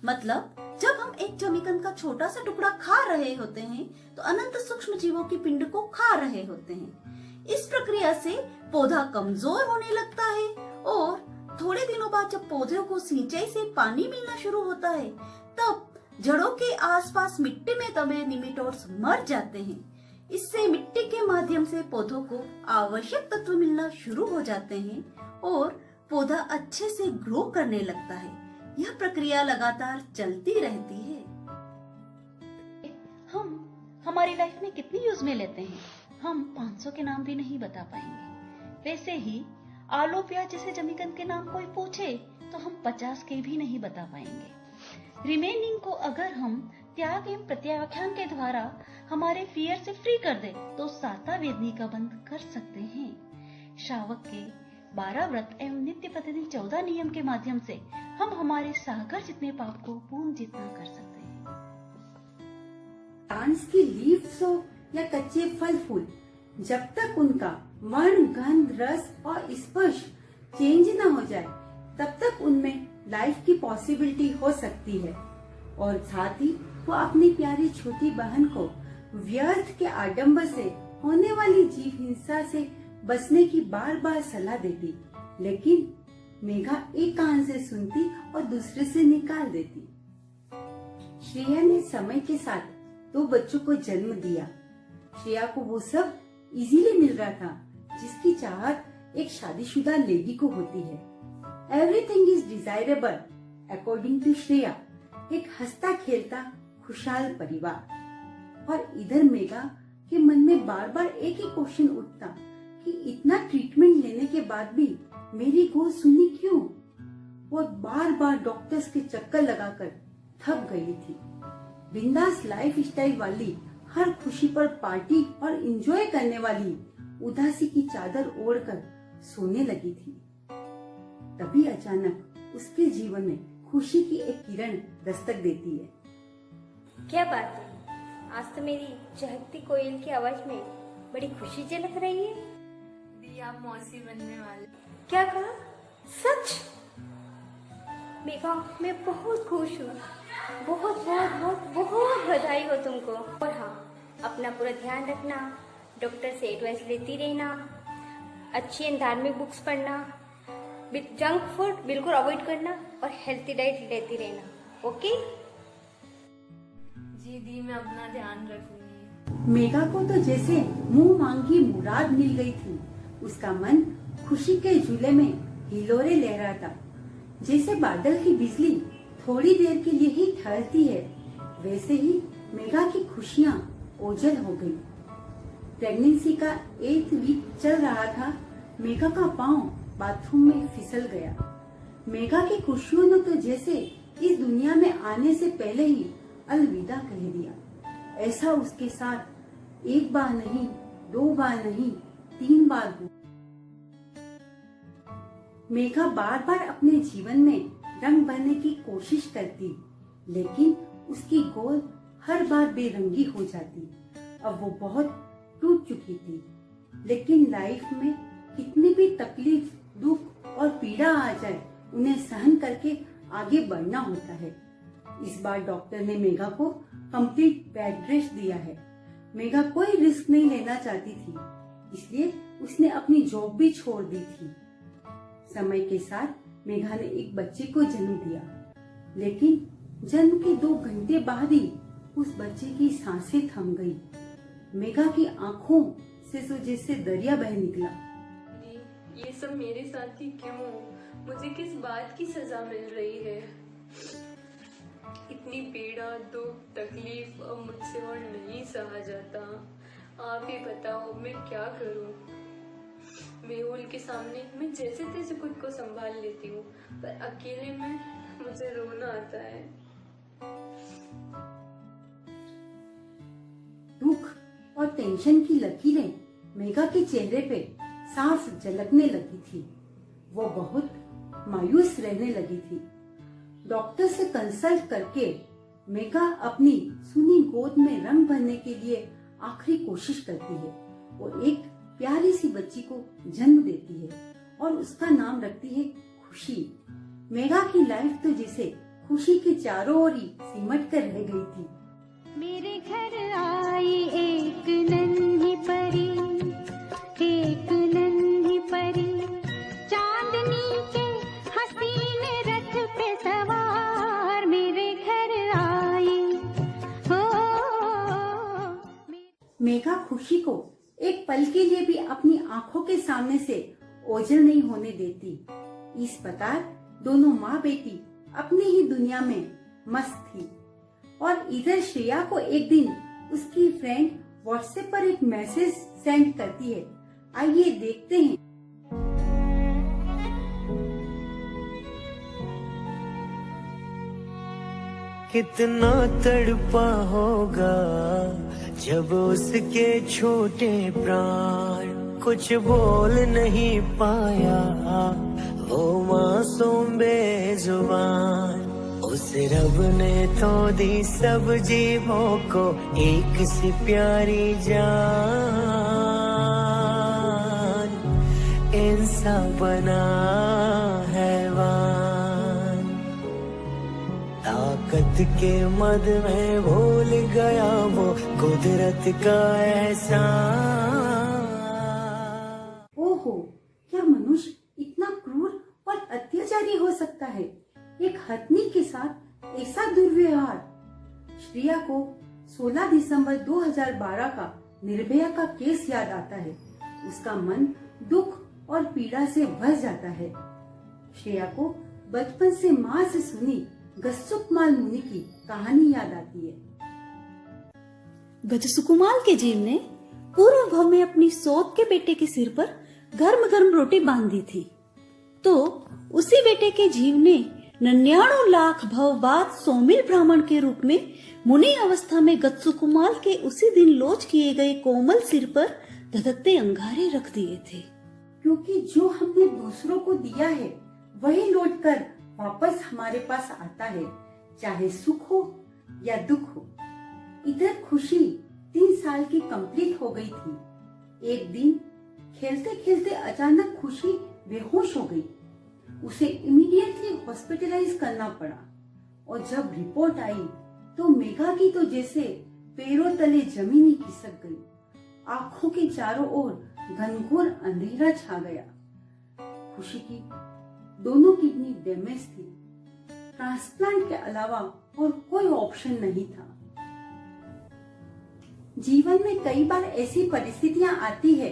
मतलब जब हम एक जमीकंद का छोटा सा टुकड़ा खा रहे होते हैं, तो अनंत सूक्ष्म जीवों की पिंड को खा रहे होते हैं। इस प्रक्रिया से पौधा कमजोर होने लगता है और थोड़े दिनों बाद जब पौधे को सिंचाई से पानी मिलना शुरू होता है, तब जड़ों के आसपास मिट्टी में दबे निमेटोड्स मर जाते हैं। इससे मिट्टी के माध्यम से पौधों को आवश्यक तत्व मिलना शुरू हो जाते हैं और पौधा अच्छे से ग्रो करने लगता है। यह प्रक्रिया लगातार चलती रहती है। हम हमारी लाइफ में कितनी यूज में लेते हैं, हम 500 के नाम भी नहीं बता पाएंगे। वैसे ही आलू प्याज जैसे जमीकंद के नाम कोई पूछे तो हम 50 के भी नहीं बता पाएंगे। रिमेनिंग को अगर हम त्याग एवं प्रत्याख्यान के द्वारा हमारे फियर से फ्री कर दे, तो साता वेदनी का बंद कर सकते हैं। श्रावक के 12 व्रत एवं नित्य प्रतिदिन 14 नियम के माध्यम से हम हमारे सागर जितने पाप को पूर्ण जितना कर सकते हैं। प्लांट्स की लीव्स हो या कच्चे फल फूल, जब तक उनका वर्ण, गंध, रस और स्पर्श चेंज न हो जाए, तब तक उनमें लाइफ की पॉसिबिलिटी हो सकती है। और साथ ही वो अपनी प्यारी छोटी बहन को व्यर्थ के आडंबर से होने वाली जीव हिंसा से बचने की बार बार सलाह देती, लेकिन मेघा एक कान से सुनती और दूसरे से निकाल देती। श्रेया ने समय के साथ 2 बच्चों को जन्म दिया। श्रेया को वो सब इजीली मिल रहा था जिसकी चाहत एक शादीशुदा लेडी को होती है। Everything is desirable according to Shreya, एक हंसता खेलता खुशहाल परिवार। और इधर मेघा के मन में बार बार एक ही क्वेश्चन उठता कि इतना ट्रीटमेंट लेने के बाद भी मेरी गोद सुनी क्यों? वो बार बार डॉक्टर्स के चक्कर लगाकर थक गई थी। बिंदास लाइफ स्टाइल वाली, हर खुशी पर पार्टी और एंजॉय करने वाली उदासी की चादर ओढ़कर सोने लगी थी। तभी अचानक उसके जीवन में खुशी की एक किरण दस्तक देती है। क्या बात है, आज तो मेरी चहकती कोयल की आवाज में बड़ी खुशी झलक रही है। दी, आप मौसी बनने वाले। क्या कहा? सच? मेघा, मैं बहुत खुश हूँ। बहुत बहुत बहुत बहुत बधाई हो तुमको। और हाँ, अपना पूरा ध्यान रखना, डॉक्टर से एडवाइस लेती रहना, अच्छी एंड धार्मिक बुक्स पढ़ना, जंक फूड बिल्कुल अवॉइड करना और हेल्थी डाइट लेती रहना। ओके जी दी, मैं अपना ध्यान रखूंगी। मेघा को तो जैसे मुंह मांगी मुराद मिल गई थी। उसका मन खुशी के झूले में हिलोरे ले रहा था। जैसे बादल की बिजली थोड़ी देर के लिए ही ठहरती है, वैसे ही मेघा की खुशियाँ ओझल हो गई। प्रेगनेंसी का 8th वीक चल रहा था। मेघा का पांव बाथरूम में फिसल गया। मेघा की खुशियों ने तो जैसे इस दुनिया में आने से पहले ही अलविदा कह दिया। ऐसा उसके साथ एक बार नहीं, 2 बार नहीं, 3 बार हुआ। मेघा बार बार अपने जीवन में रंग भरने की कोशिश करती, लेकिन उसकी गोल हर बार बेरंगी हो जाती। अब वो बहुत टूट चुकी थी। लेकिन लाइफ में कितनी भी तकलीफ, दुख और पीड़ा आ जाए, उन्हें सहन करके आगे बढ़ना होता है। इस बार डॉक्टर ने मेघा को कंप्लीट बेड रेस्ट दिया है। मेघा कोई रिस्क नहीं लेना चाहती थी, इसलिए उसने अपनी जॉब भी छोड़ दी थी। समय के साथ मेघा ने एक बच्चे को जन्म दिया, लेकिन जन्म के 2 घंटे बाद ही उस बच्चे की सांसें थम गई। मेघा की आंखों से तो जैसे दरिया बह निकला। ये सब मेरे साथ ही क्यों? मुझे किस बात की सजा मिल रही है? इतनी पीड़ा, दुख, तकलीफ अब मुझसे और नहीं सहा जाता। आप ही बताओ मैं क्या करूं? मेहुल के सामने मैं जैसे तैसे खुद को संभाल लेती हूँ, पर अकेले में मुझे रोना आता है। दुख और टेंशन की लकीरें मेघा के चेहरे पे साफ झलकने लगी थी। वो बहुत मायूस रहने लगी थी। डॉक्टर से कंसल्ट करके मेघा अपनी सुनी गोद में रंग भरने के लिए आखिरी कोशिश करती है। वो एक प्यारी सी बच्ची को जन्म देती है और उसका नाम रखती है खुशी। मेघा की लाइफ तो जैसे खुशी के चारों ओर ही सिमट कर रह गई थी। मेरे घर आई एक नन्ही परी, एक नन्ही परी, चांदनी के हसीन रथ पे सवार मेरे घर आई हो। मेघा खुशी को एक पल के लिए भी अपनी आंखों के सामने से ओझल नहीं होने देती। इस प्रकार दोनों माँ बेटी अपनी ही दुनिया में मस्त थी। और इधर श्रेया को एक दिन उसकी फ्रेंड व्हाट्सएप पर एक मैसेज सेंड करती है। आइए देखते हैं। कितना तड़पा होगा जब उसके छोटे प्राण कुछ बोल नहीं पाया, वो मासूम बेजुबान। उस रब ने तो दी सब जीवों को एक सी प्यारी जान, इंसान बना हैवान। ताकत के मद में भूल गया वो कुदरत का एहसान। ओहो, क्या मनुष्य इतना क्रूर और अत्याचारी हो सकता है? एक हथनी के साथ ऐसा दुर्व्यवहार। श्रेया को 16 दिसंबर 2012 का निर्भया का केस याद आता है। उसका मन दुख और पीड़ा से भर जाता है। श्रेया को बचपन से माँ से सुनी गजसुकमाल मुनि की कहानी याद आती है। गजसुकुमाल के जीव ने पूर्व भव में अपनी सौत के बेटे के सिर पर गर्म गर्म रोटी बांधी थी, तो उसी बेटे के जीव ने 99 लाख भव बाद सौमिल ब्राह्मण के रूप में मुनि अवस्था में गजसुकुमाल के उसी दिन लोच किए गए कोमल सिर पर धधकते अंगारे रख दिए थे। क्योंकि जो हमने दूसरों को दिया है वही लौट कर वापस हमारे पास आता है, चाहे सुख हो या दुख हो। इधर खुशी 3 साल की कंप्लीट हो गई थी। एक दिन खेलते खेलते अचानक खुशी बेहोश हो गई। उसे इमीडिएटली हॉस्पिटलाइज करना पड़ा और जब रिपोर्ट आई तो मेघा की तो जैसे पैरों तले जमीन ही खिसक गई। आंखों के चारों ओर घनघोर अंधेरा छा गया। खुशी की दोनों किडनी डैमेज थी। ट्रांसप्लांट के अलावा और कोई ऑप्शन नहीं था। जीवन में कई बार ऐसी परिस्थितियां आती है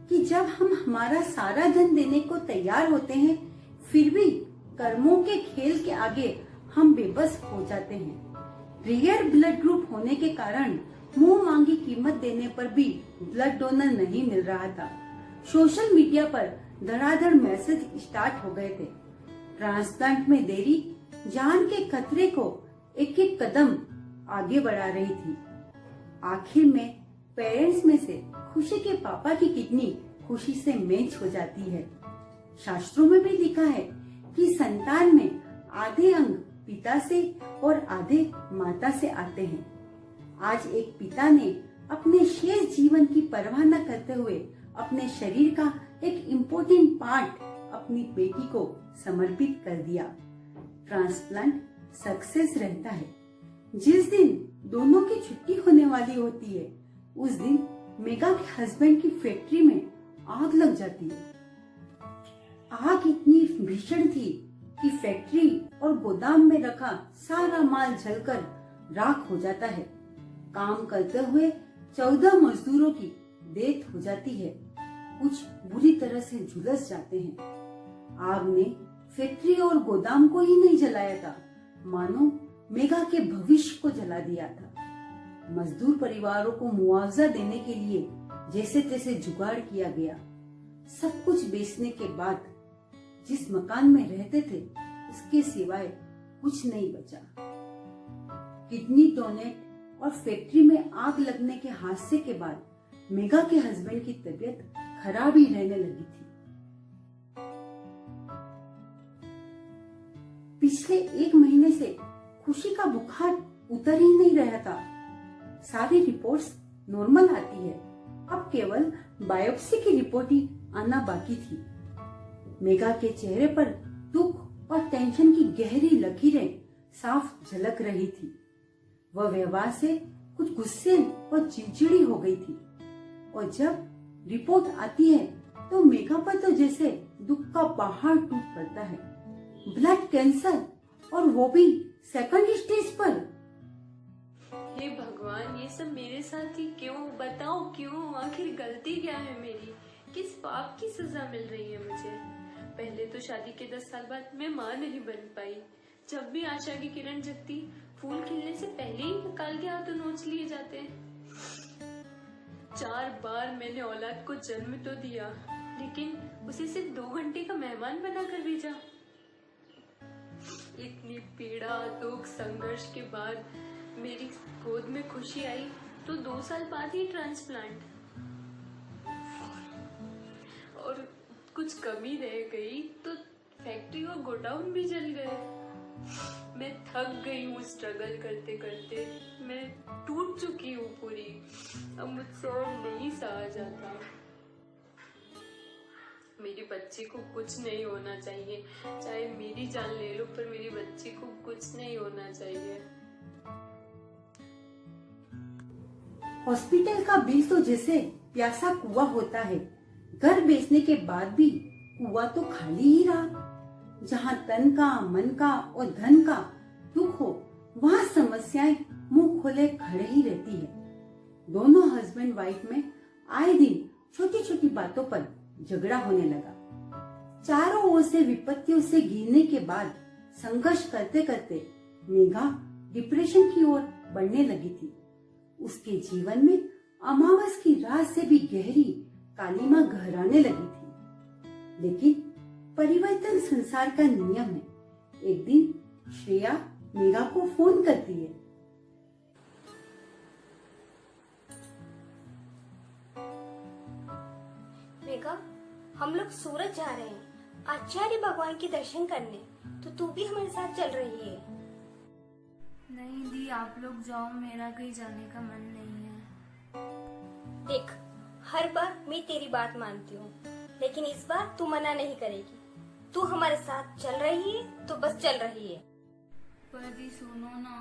कि जब हम हमारा सारा धन देने को तैयार होते हैं, फिर भी कर्मों के खेल के आगे हम बेबस हो जाते हैं। रेयर ब्लड ग्रुप होने के कारण मुंह मांगी कीमत देने पर भी ब्लड डोनर नहीं मिल रहा था। सोशल मीडिया पर धड़ाधड़ मैसेज स्टार्ट हो गए थे। ट्रांसप्लांट में देरी जान के खतरे को एक एक कदम आगे बढ़ा रही थी। आखिर में पेरेंट्स में से खुशी के पापा की किडनी खुशी से मैच हो जाती है। शास्त्रों में भी लिखा है कि संतान में आधे अंग पिता से और आधे माता से आते हैं। आज एक पिता ने अपने शेष जीवन की परवाह न करते हुए अपने शरीर का एक इम्पोर्टेंट पार्ट अपनी बेटी को समर्पित कर दिया। ट्रांसप्लांट सक्सेस रहता है। जिस दिन दोनों की छुट्टी होने वाली होती है, उस दिन मेघा के हस्बैंड की फैक्ट्री में आग लग जाती है। आग इतनी भीषण थी कि फैक्ट्री और गोदाम में रखा सारा माल जलकर राख हो जाता है। काम करते हुए 14 मजदूरों की डेथ हो जाती है। कुछ बुरी तरह से झुलस जाते हैं। आग ने फैक्ट्री और गोदाम को ही नहीं जलाया था, मानो मेघा के भविष्य को जला दिया था। मजदूर परिवारों को मुआवजा देने के लिए जैसे तैसे जुगाड़ किया गया। सब कुछ बेचने के बाद जिस मकान में रहते थे, उसके सिवाय कुछ नहीं बचा। किडनी डोनेट और फैक्ट्री में आग लगने के हादसे के बाद मेघा के हस्बैंड की तबीयत खराब ही रहने लगी थी। पिछले 1 महीने से खुशी का बुखार उतर ही नहीं रहा था। सारी रिपोर्ट्स नॉर्मल आती है। अब केवल बायोप्सी की रिपोर्ट ही आना बाकी थी। मेघा के चेहरे पर दुख और टेंशन की गहरी लकीरें साफ झलक रही थी। वह व्यवहार से कुछ गुस्से और चिड़चिड़ी हो गई थी और जब रिपोर्ट आती है तो मेघा पर तो जैसे दुख का पहाड़ टूट पड़ता है। ब्लड कैंसर और वो भी सेकंड स्टेज पर। हे भगवान, ये सब मेरे साथ ही क्यों? बताओ क्यों? आखिर गलती क्या है मेरी? किस पाप की सजा मिल रही है मुझे? पहले तो शादी के 10 साल बाद मैं माँ नहीं बन पाई। जब भी आशा की किरण जगती, फूल खिलने से पहले ही निकाल के हाथों नोच लिए जाते। 4 बार मैंने औलाद को जन्म तो दिया, लेकिन उसे सिर्फ 2 घंटे का मेहमान बनाकर भेजा। इतनी पीड़ा, दुख, संघर्ष के बाद मेरी गोद में खुशी आई तो 2 साल बाद ही ट्रांसप्लांट। और कुछ कमी रह गई तो फैक्ट्री और गोडाउन भी जल गए। मैं थक गई हूँ स्ट्रगल करते करते। मैं टूट चुकी हूँ पूरी। अब मुझसे और नहीं सहा जाता। मेरी बच्ची को कुछ नहीं होना चाहिए। चाहे मेरी जान ले लो, पर मेरी बच्ची को कुछ नहीं होना चाहिए। हॉस्पिटल का बिल तो जैसे प्यासा कुआं होता है। घर बेचने के बाद भी कुआं तो खाली ही रहा। जहाँ तन का, मन का और धन का दुख हो, वहाँ समस्याएं मुंह खोले खड़े ही रहती है। दोनों हस्बैंड वाइफ में आए दिन छोटी छोटी बातों पर झगड़ा होने लगा। चारों ओर से विपत्तियों से घिरने के बाद संघर्ष करते करते मेघा डिप्रेशन की ओर बढ़ने लगी थी। उसके जीवन में अमावस की रात से भी गहरी कालिमा गहराने लगी थी। लेकिन परिवर्तन संसार का नियम है। एक दिन श्रेया मेघा को फोन करती है। मेघा, हम लोग सूरत जा रहे हैं आचार्य भगवान के दर्शन करने, तो तू भी हमारे साथ चल रही है। नहीं दी, आप लोग जाओ, मेरा कहीं जाने का मन नहीं है। देख, हर बार मैं तेरी बात मानती हूँ, लेकिन इस बार तू मना नहीं करेगी। तू हमारे साथ चल रही है तो बस चल रही है। पर दी सुनो ना,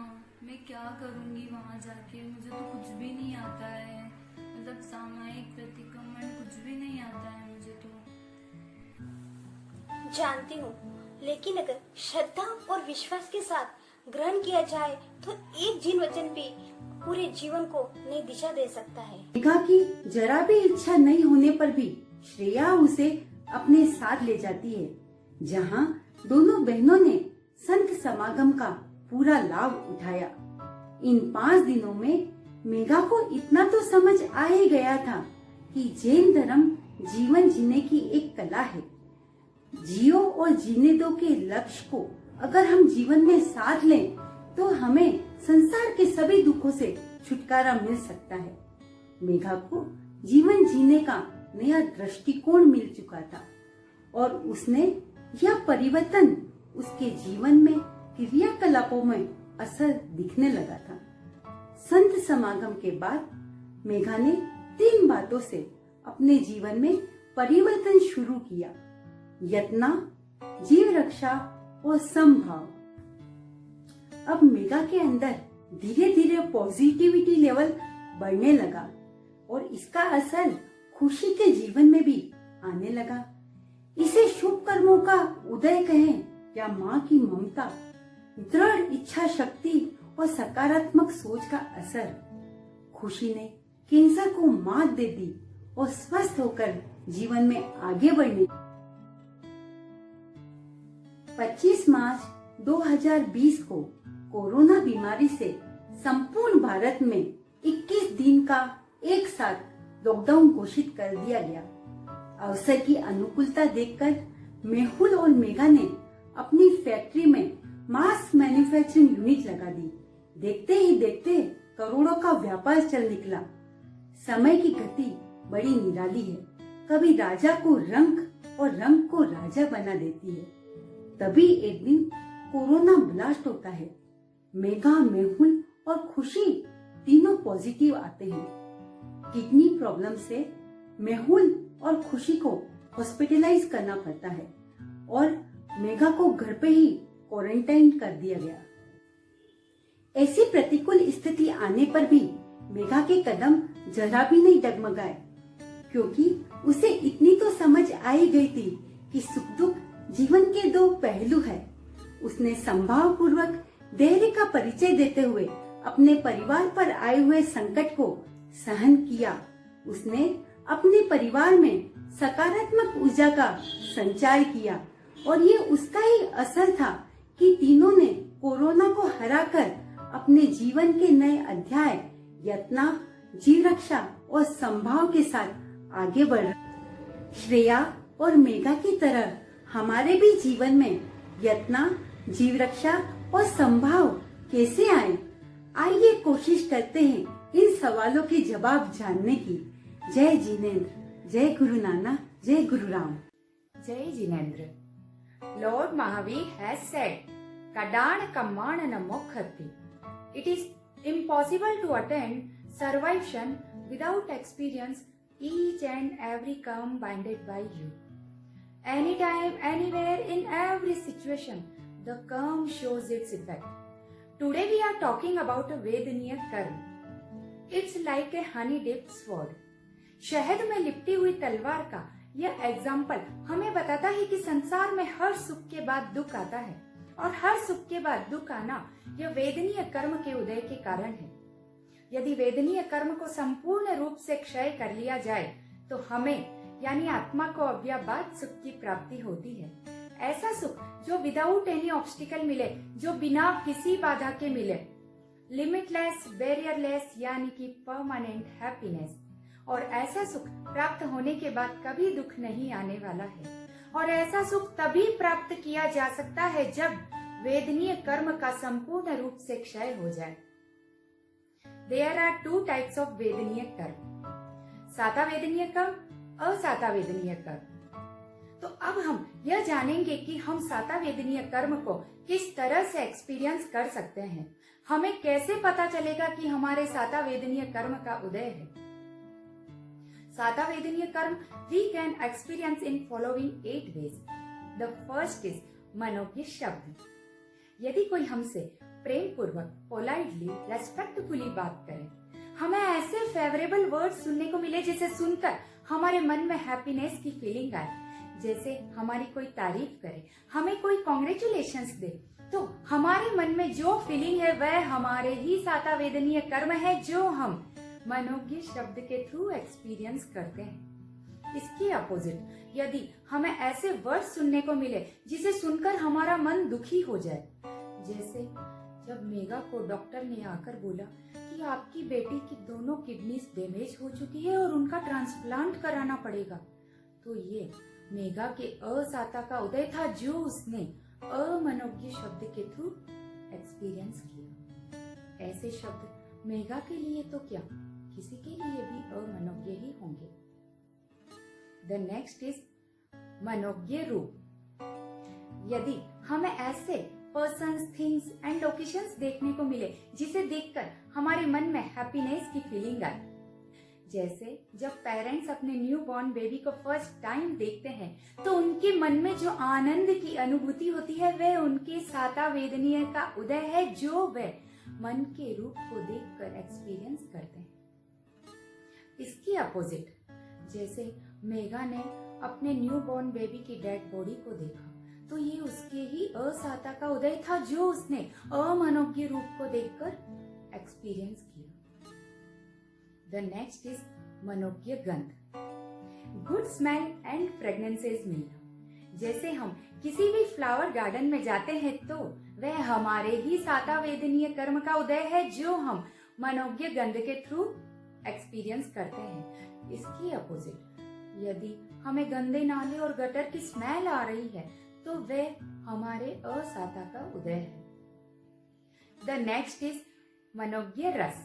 मैं क्या करूंगी वहाँ जाके, मुझे तो कुछ भी नहीं आता है। मतलब सामायिक प्रतिक्रमण कुछ भी नहीं आता है मुझे तो। जानती हूँ, लेकिन अगर श्रद्धा और विश्वास के साथ ग्रहण किया जाए तो एक जीन वचन भी पूरे जीवन को नई दिशा दे सकता है। मेघा की जरा भी इच्छा नहीं होने पर भी श्रेया उसे अपने साथ ले जाती है, जहाँ दोनों बहनों ने संत समागम का पूरा लाभ उठाया। इन 5 दिनों में मेघा को इतना तो समझ आ ही गया था कि जैन धर्म जीवन जीने की एक कला है। जियो और जीने दो के लक्ष्य को अगर हम जीवन में साथ लें तो हमें संसार के सभी दुखों से छुटकारा मिल सकता है। मेघा को जीवन जीने का नया दृष्टिकोण मिल चुका था और उसने यह परिवर्तन उसके जीवन में क्रियाकलापों में असर दिखने लगा था। संत समागम के बाद मेघा ने 3 बातों से अपने जीवन में परिवर्तन शुरू किया: यत्ना, जीव रक्षा और समभाव। अब मेघा के अंदर धीरे धीरे पॉजिटिविटी लेवल बढ़ने लगा और इसका असर खुशी के जीवन में भी आने लगा। इसे शुभ कर्मों का उदय कहें या माँ की ममता, दृढ़ इच्छा शक्ति और सकारात्मक सोच का असर। खुशी ने कैंसर को मात दे दी और स्वस्थ होकर जीवन में आगे बढ़ने। 25 मार्च 2020 को कोरोना बीमारी से संपूर्ण भारत में 21 दिन का एक साथ लॉकडाउन घोषित कर दिया गया। अवसर की अनुकूलता देखकर मेहुल और मेघा ने अपनी फैक्ट्री में मास मैन्युफैक्चरिंग यूनिट लगा दी। देखते ही देखते करोड़ों का व्यापार चल निकला। समय की गति बड़ी निराली है, कभी राजा को रंक और रंक को राजा बना देती है। तभी एक दिन कोरोना ब्लास्ट होता है। मेघा, मेहुल और खुशी तीनों पॉजिटिव आते हैं। किडनी प्रॉब्लम से मेहुल और खुशी को हॉस्पिटलाइज करना पड़ता है और मेघा को घर पे ही क्वारंटाइन कर दिया गया। ऐसी प्रतिकूल स्थिति आने पर भी मेघा के कदम जरा भी नहीं डगमगाए, क्योंकि उसे इतनी तो समझ आ ही गई थी कि सुख दुख जीवन के 2 पहलू है। उसने संभाव पूर्वक धैर्य का परिचय देते हुए अपने परिवार पर आए हुए संकट को सहन किया। उसने अपने परिवार में सकारात्मक ऊर्जा का संचार किया और ये उसका ही असर था कि तीनों ने कोरोना को हराकर अपने जीवन के नए अध्याय यत्ना, जीव रक्षा और संभाव के साथ आगे बढ़ रहे। श्रेया और मेघा की तरह हमारे भी जीवन में यत्ना, जीव रक्षा और संभाव कैसे आए? आइए कोशिश करते हैं इन सवालों के जवाब जानने की। जय जिनेंद्र, जय गुरु नानक, जय गुरु राम। जय Jinendra. Lord Mahavir has said, Kadana Kamanana Mokhati. It is impossible to attain salvation without experience each and every karma binded by you. Anytime, anywhere, in every situation, the karma shows its effect. Today we are talking about a Vedaniya karma. It's like a honey-dipped sword. शहद में लिपटी हुई तलवार का यह example हमें बताता है कि संसार में हर सुख के बाद दुख आता है और हर सुख के बाद दुख आना यह वेदनीय कर्म के उदय के कारण है। यदि वेदनीय कर्म को संपूर्ण रूप से क्षय कर लिया जाए तो हमें यानी आत्मा को अव्याबाद सुख की प्राप्ति होती है। ऐसा सुख जो विदाउट एनी ऑब्स्टिकल मिले, जो बिना किसी बाधा के मिले, लिमिटलेस, बैरियरलेस यानी कि परमानेंट हैप्पीनेस। और ऐसा सुख प्राप्त होने के बाद कभी दुख नहीं आने वाला है। और ऐसा सुख तभी प्राप्त किया जा सकता है जब वेदनीय कर्म का संपूर्ण रूप से क्षय हो जाए। There are 2 types of वेदनीय कर्म, साता वेदनीय कर्म, असाता वेदनीय कर्म। तो अब हम यह जानेंगे कि हम साता वेदनीय कर्म को किस तरह से एक्सपीरियंस कर सकते हैं। हमें कैसे पता चलेगा कि हमारे साता वेदनीय कर्म का उदय है। साता वेदनीय कर्म we can experience in following 8 ways. The first is मनोज्ञ शब्द। यदि कोई हमसे प्रेम पूर्वक, पोलाइटली, रेस्पेक्टफुली बात करे, हमें ऐसे फेवरेबल वर्ड्स सुनने को मिले जिसे सुनकर हमारे मन में हैप्पीनेस की फीलिंग आए, जैसे हमारी कोई तारीफ करे, हमें कोई कॉन्ग्रेचुलेशंस दे, तो हमारे मन में जो फीलिंग है वह हमारे ही साता वेदनीय कर्म है जो हम मनोज्ञ शब्द के थ्रू एक्सपीरियंस करते हैं। इसके अपोजिट यदि हमें ऐसे वर्ड सुनने को मिले जिसे सुनकर हमारा मन दुखी हो जाए, जैसे जब मेगा को डॉक्टर ने आकर बोला कि आपकी बेटी की दोनों किडनीज डैमेज हो चुकी है और उनका ट्रांसप्लांट कराना पड़ेगा, तो ये मेगा के असाता का उदय था जो उसने अमनोज्ञ शब्द के थ्रू एक्सपीरियंस किया। ऐसे शब्द मेगा के लिए तो क्या, किसी के लिए भी अमनोज्ञ ही होंगे। द नेक्स्ट इज मनोज्ञ रूप। यदि हमें ऐसे पर्सन्स, थिंग्स एंड लोकेशंस देखने को मिले जिसे देखकर हमारे मन में हैप्पीनेस की फीलिंग आए, जैसे जब पेरेंट्स अपने न्यू बॉर्न बेबी को फर्स्ट टाइम देखते हैं तो उनके मन में जो आनंद की अनुभूति होती है वह उनके साता वेदनीय का उदय है जो वे मन के रूप को देखकर एक्सपीरियंस करते हैं। इसकी अपोजिट जैसे मेगा ने अपने न्यू बॉर्न बेबी की डेड बॉडी को देखा तो ये उसके ही असाता का उदय था जो उसने अमनोज्ञ रूप को देखकर एक्सपीरियंस किया। द नेक्स्ट इज मनोज्ञ गंध। गुड स्मेल एंड फ्रेग्रेंसेस मिलना। जैसे हम किसी भी फ्लावर गार्डन में जाते हैं तो वह हमारे ही साता वेदनीय कर्म का उदय है जो हम मनोज्ञ गंध के थ्रू एक्सपीरियंस करते हैं। इसकी अपोजिट यदि हमें गंदे नाले और गटर की स्मेल आ रही है तो वह हमारे असाता का उदय है। द नेक्स्ट इज मनोज्ञ रस।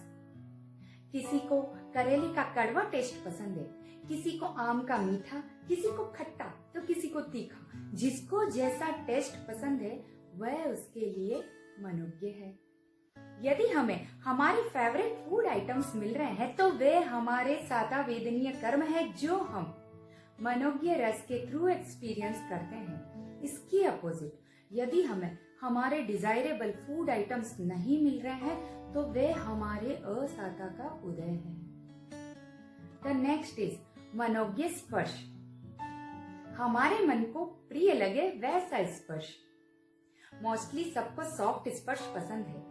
किसी को करेले का कड़वा टेस्ट पसंद है, किसी को आम का मीठा, किसी को खट्टा तो किसी को तीखा। जिसको जैसा टेस्ट पसंद है वह उसके लिए मनोज्ञ है। यदि हमें हमारे फेवरेट फूड आइटम्स मिल रहे हैं तो वे हमारे साता वेदनीय कर्म है जो हम मनोज्ञ रस के थ्रू एक्सपीरियंस करते हैं। इसकी अपोजिट यदि हमें हमारे डिजायरेबल फूड आइटम्स नहीं मिल रहे हैं तो वे हमारे असाता का उदय है। द नेक्स्ट इज मनोज्ञ स्पर्श। हमारे मन को प्रिय लगे वैसा स्पर्श। मोस्टली सबको सॉफ्ट स्पर्श पसंद है,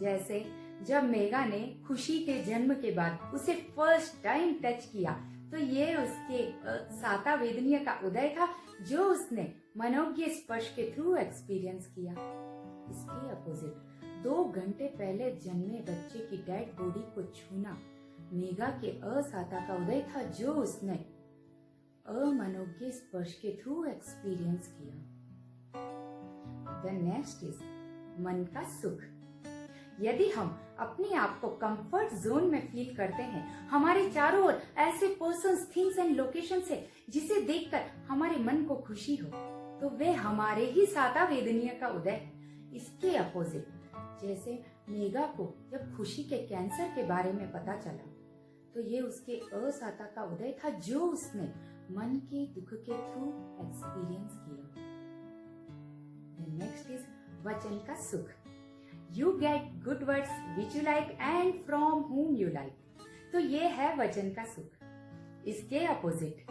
जैसे जब मेगा ने खुशी के जन्म के बाद उसे फर्स्ट टाइम टच किया तो ये उसके साता वेदनीय का उदय था जो उसने मनोज्ञ स्पर्श के थ्रू एक्सपीरियंस किया। इसके अपोजिट 2 घंटे पहले जन्मे बच्चे की डेड बॉडी को छूना मेगा के असाता का उदय था जो उसने अमनोज्ञ स्पर्श के थ्रू एक्सपीरियंस किया। द नेक्स्ट इज मन का सुख। यदि हम अपने आप को कंफर्ट जोन में फील करते हैं, हमारे चारों ओर ऐसे पर्सन्स, थिंग्स एंड लोकेशंस है जिसे देखकर हमारे मन को खुशी हो, तो वे हमारे ही साता वेदनीय का उदय है। इसके अपोजिट जैसे मेगा को जब खुशी के कैंसर के बारे में पता चला तो ये उसके असाता का उदय था जो उसने मन के दुख के थ्रू एक्सपीरियंस किया। नेक्स्ट इज वचन का सुख। You get good words which you like and from whom you like. तो ये है वचन का सुख। इसके अपोजिट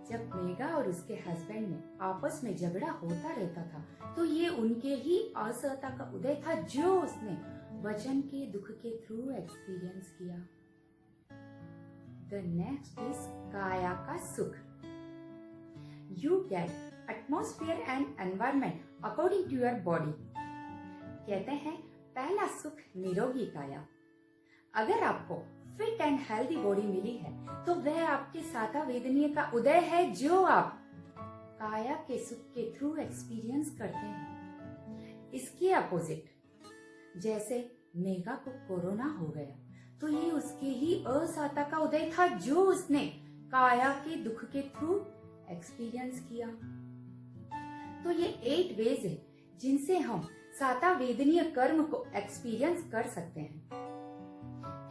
जब मेगा और उसके हस्बैंड में आपस में झगड़ा होता रहता था तो ये उनके ही असहता का उदय था जो उसने वचन के दुख के थ्रू एक्सपीरियंस किया। द नेक्स्ट इज काया का सुख। You get atmosphere and environment according to your body. कहते हैं पहला सुख निरोगी काया। अगर आपको फिट एंड हेल्दी बॉडी मिली है तो वह आपके साता वेदनीय का उदय है जो आप काया के सुख के थ्रू एक्सपीरियंस करते हैं। इसके अपोजिट जैसे मेगा को कोरोना हो गया तो ये उसके ही असाता का उदय था जो उसने काया के दुख के थ्रू एक्सपीरियंस किया। तो ये 8 वेज है जिनसे हम साता वेदनीय कर्म को एक्सपीरियंस कर सकते हैं।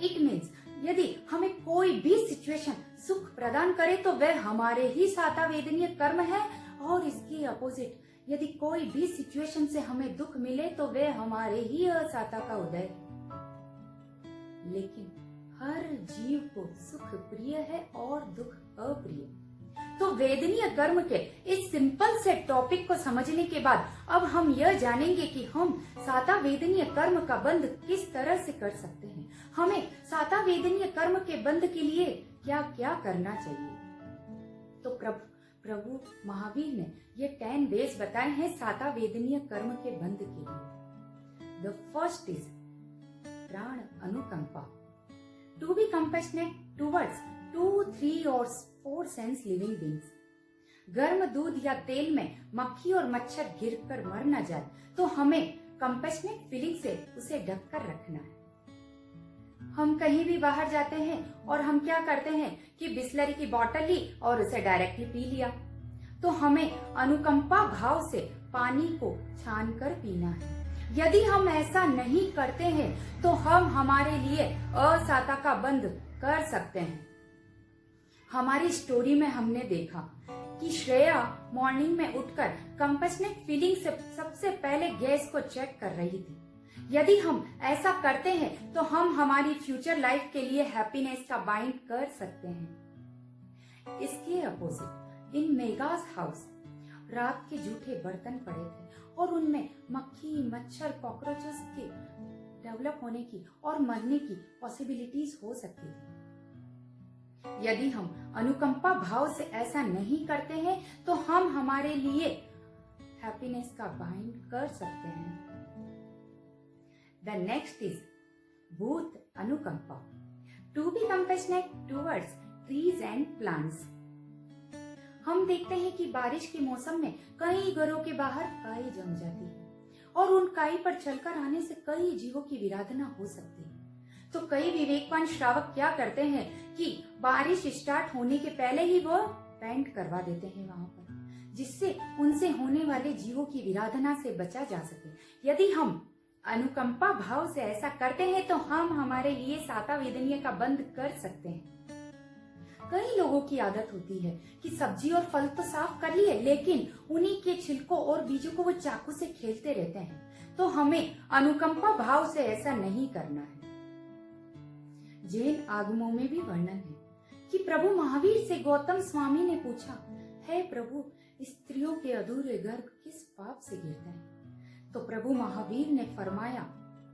इट मीन्स यदि हमें कोई भी सिचुएशन सुख प्रदान करे तो वह हमारे ही साता वेदनीय कर्म है और इसके अपोजिट यदि कोई भी सिचुएशन से हमें दुख मिले तो वे हमारे ही असाता का उदय है। लेकिन हर जीव को सुख प्रिय है और दुख अप्रिय। तो वेदनीय कर्म के इस सिंपल से टॉपिक को समझने के बाद अब हम यह जानेंगे कि हम साता वेदनीय कर्म का बंध किस तरह से कर सकते हैं। हमें साता वेदनीय कर्म के बंध के लिए क्या क्या करना चाहिए। तो प्रभु महावीर ने ये 10 वेज बताए हैं साता वेदनीय कर्म के बंध के लिए। द फर्स्ट इज प्राण अनुकंपा, टू बी कंपैशनेट टुवर्ड्स 2, 3 और 4 सेंस लिविंग बींग्स। गर्म दूध या तेल में मक्खी और मच्छर गिरकर मर न जाए तो हमें कंपैशनेट फीलिंग से उसे ढककर रखना है। हम कहीं भी बाहर जाते हैं और हम क्या करते हैं कि बिस्लरी की बोतल ली और उसे डायरेक्टली पी लिया। तो हमें अनुकंपा भाव से पानी को छान कर पीना है। यदि हम ऐसा नहीं करते हैं तो हम हमारे लिए असाता का बंध कर सकते हैं। हमारी स्टोरी में हमने देखा कि श्रेया मॉर्निंग में उठकर कंपैशनेट फीलिंग से सबसे पहले गैस को चेक कर रही थी। यदि हम ऐसा करते हैं तो हम हमारी फ्यूचर लाइफ के लिए हैप्पीनेस का बाइंड कर सकते हैं। इसके अपोजिट इन मेगास हाउस रात के जूठे बर्तन पड़े थे और उनमें मक्खी, मच्छर, कॉकरोचेस के डेवलप होने की और मरने की पॉसिबिलिटीज हो सकती थी। यदि हम अनुकंपा भाव से ऐसा नहीं करते हैं तो हम हमारे लिए हैप्पीनेस का बाइंड कर सकते हैं। The next is भूत अनुकंपा, to be compassionate towards trees and plants। हम देखते हैं कि बारिश के मौसम में कई घरों के बाहर काई जम जाती है और उन काई पर चलकर आने से कई जीवों की विराधना हो सकती है। तो कई विवेकवान श्रावक क्या करते हैं कि बारिश स्टार्ट होने के पहले ही वो पेंट करवा देते हैं वहां पर, जिससे उनसे होने वाले जीवों की विराधना से बचा जा सके। यदि हम अनुकंपा भाव से ऐसा करते हैं तो हम हमारे लिए साता वेदनीय का बंध कर सकते हैं। कई लोगों की आदत होती है कि सब्जी और फल तो साफ कर लिए लेकिन उन्हीं के छिलकों और बीजों को वो चाकू से खेलते रहते हैं। तो हमें अनुकंपा भाव से ऐसा नहीं करना है। जैन आगमों में भी वर्णन है कि प्रभु महावीर से गौतम स्वामी ने पूछा, हे प्रभु, स्त्रियों के अधूरे गर्भ किस पाप से गिरते हैं? तो प्रभु महावीर ने फरमाया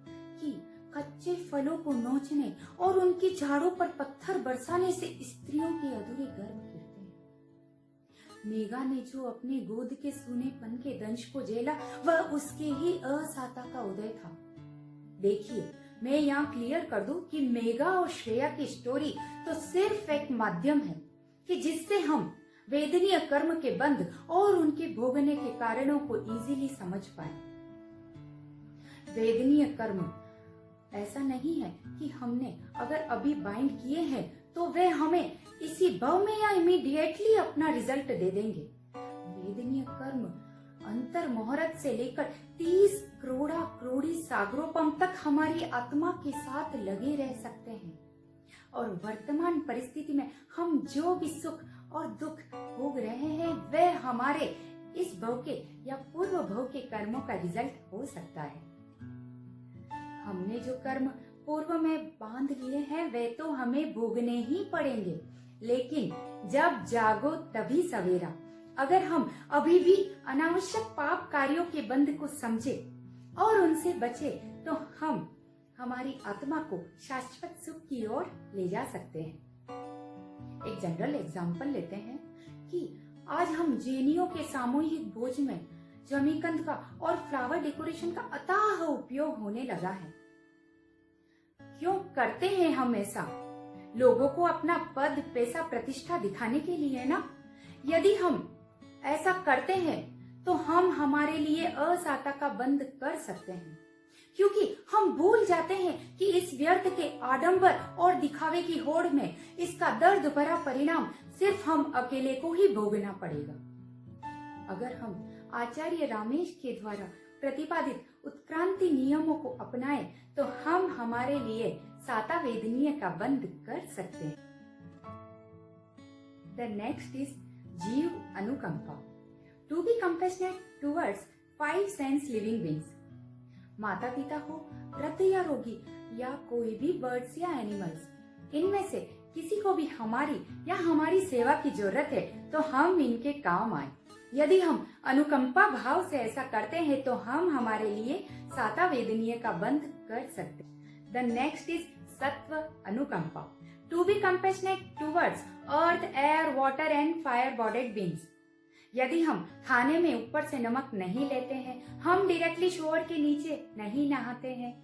कि कच्चे फलों को नोचने और उनकी झाड़ों पर पत्थर बरसाने से स्त्रियों के अधूरे गर्भ गिरते हैं। मेघा ने जो अपने गोद के सूनेपन के दंश को झेला वह उसके ही असाता का उदय था। देखिए, मैं यहाँ क्लियर कर दूं कि मेघा और श्रेया की स्टोरी तो सिर्फ एक माध्यम है कि जिससे हम वेदनीय कर्म के बंध और उनके भोगने के कारणों को इजीली समझ पाए। वेदनीय कर्म ऐसा नहीं है कि हमने अगर अभी बाइंड किए हैं तो वे हमें इसी भाव में या इमीडिएटली अपना रिजल्ट दे देंगे। वेदनीय कर्म अंतर मुहूर्त से लेकर 30 करोड़ी सागरोपम तक हमारी आत्मा के साथ लगे रह सकते हैं और वर्तमान परिस्थिति में हम जो भी सुख और दुख भोग रहे हैं वह हमारे इस भव के या पूर्व भव के कर्मों का रिजल्ट हो सकता है। हमने जो कर्म पूर्व में बांध लिए हैं वे तो हमें भोगने ही पड़ेंगे, लेकिन जब जागो तभी सवेरा। अगर हम अभी भी अनावश्यक पाप कार्यों के बंध को समझे और उनसे बचे तो हम हमारी आत्मा को शाश्वत सुख की ओर ले जा सकते हैं। एक जनरल एग्जाम्पल लेते हैं कि आज हम जैनियों के सामूहिक भोज में जमीकंद का और फ्लावर डेकोरेशन का अथाह उपयोग होने लगा है। क्यों करते हैं हम ऐसा? लोगों को अपना पद, पैसा, प्रतिष्ठा दिखाने के लिए ना। यदि हम ऐसा करते हैं तो हम हमारे लिए असाता का बंध कर सकते हैं, क्योंकि हम भूल जाते हैं कि इस व्यर्थ के आडंबर और दिखावे की होड़ में इसका दर्द भरा परिणाम सिर्फ हम अकेले को ही भोगना पड़ेगा। अगर हम आचार्य रामेश के द्वारा प्रतिपादित उत्क्रांति नियमों को अपनाएं तो हम हमारे लिए साता वेदनीय का बंध कर सकते हैं। द नेक्स्ट इज जीव अनुकंपा, to be compassionate towards 5 sense living beings. माता पिता हो, वृद्ध या रोगी, या कोई भी बर्ड्स या एनिमल्स, इनमें से किसी को भी हमारी या हमारी सेवा की जरूरत है तो हम इनके काम आए। यदि हम अनुकंपा भाव से ऐसा करते हैं तो हम हमारे लिए साता वेदनीय का बंध कर सकते हैं। द नेक्स्ट इज सत्व अनुकंपा। To be compassionate towards earth, air, water and fire bodied beings. यदि हम खाने में ऊपर से नमक नहीं लेते हैं, हम डायरेक्टली शोर के नीचे नहीं नहाते हैं,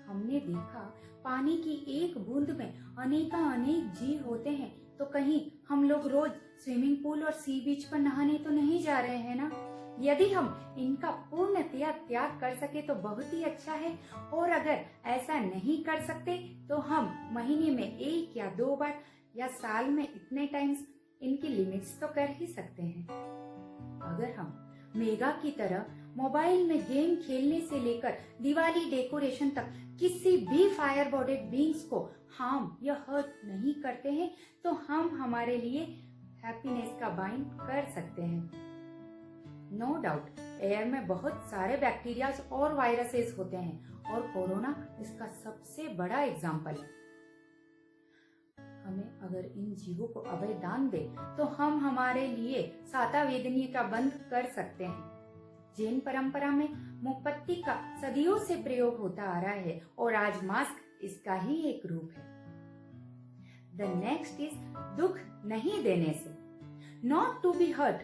हमने देखा पानी की एक बूंद में अनेक जीव होते हैं, तो कहीं हम लोग रोज स्विमिंग पूल और सी बीच पर नहाने तो नहीं जा रहे हैं ना। यदि हम इनका पूर्णतया त्याग कर सके तो बहुत ही अच्छा है, और अगर ऐसा नहीं कर सकते तो हम महीने में 1 या 2 बार या साल में इतने टाइम्स इनकी लिमिट्स तो कर ही सकते हैं। अगर हम मेगा की तरह मोबाइल में गेम खेलने से लेकर दिवाली डेकोरेशन तक किसी भी फायर बॉडीड बीइंग्स को हार्म या हर्ट नहीं करते हैं तो हम हमारे लिए हैप्पीनेस का बाइंड कर सकते हैं। नो डाउट एयर में बहुत सारे बैक्टीरियाज और वायरसेस होते हैं और कोरोना इसका सबसे बड़ा एग्जाम्पल है। हमें अगर इन जीवों को अभय दान दे तो हम हमारे लिए साता वेदनीय का बंध कर सकते हैं। जैन परंपरा में मुक्पत्ति का सदियों से प्रयोग होता आ रहा है और आज मास्क इसका ही एक रूप है। द नेक्स्ट इज दुख नहीं देने से। नॉट टू बी हर्ट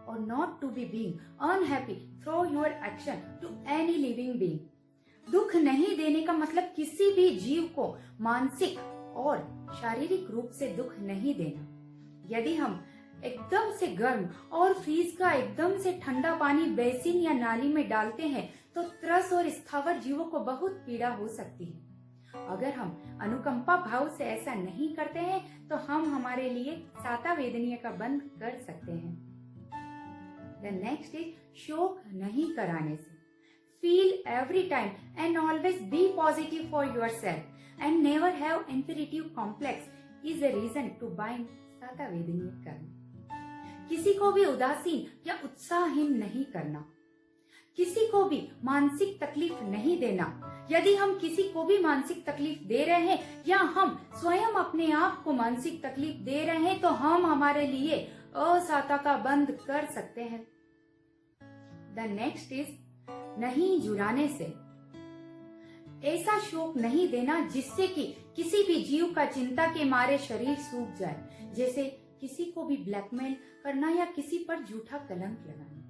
और not to be being unhappy through your action to any living being. दुख नहीं देने का मतलब किसी भी जीव को मानसिक और शारीरिक रूप से दुख नहीं देना। यदि हम एकदम से गर्म और फ्रीज का एकदम से ठंडा पानी बेसिन या नाली में डालते हैं तो त्रस और स्थावर जीवों को बहुत पीड़ा हो सकती है। अगर हम अनुकंपा भाव से ऐसा नहीं करते हैं तो हम हमारे लिए साता वेदनीय का बंध कर सकते हैं। द नेक्स्ट इज शोक नहीं कराने से। Feel every time and always be positive for yourself and never have inferiority complex is a reason to bind साता वेदनीय कर्म। किसी को भी उदासीन या उत्साहहीन नहीं करना, किसी को भी मानसिक तकलीफ नहीं देना। यदि हम किसी को भी मानसिक तकलीफ दे रहे हैं या हम स्वयं अपने आप को मानसिक तकलीफ दे रहे हैं तो हम हमारे लिए असाता का बंध कर सकते हैं। द नेक्स्ट इज नहीं जुड़ाने से। ऐसा शोक नहीं देना जिससे कि किसी भी जीव का चिंता के मारे शरीर सूख जाए, जैसे किसी को भी ब्लैकमेल करना या किसी पर झूठा कलंक लगाना।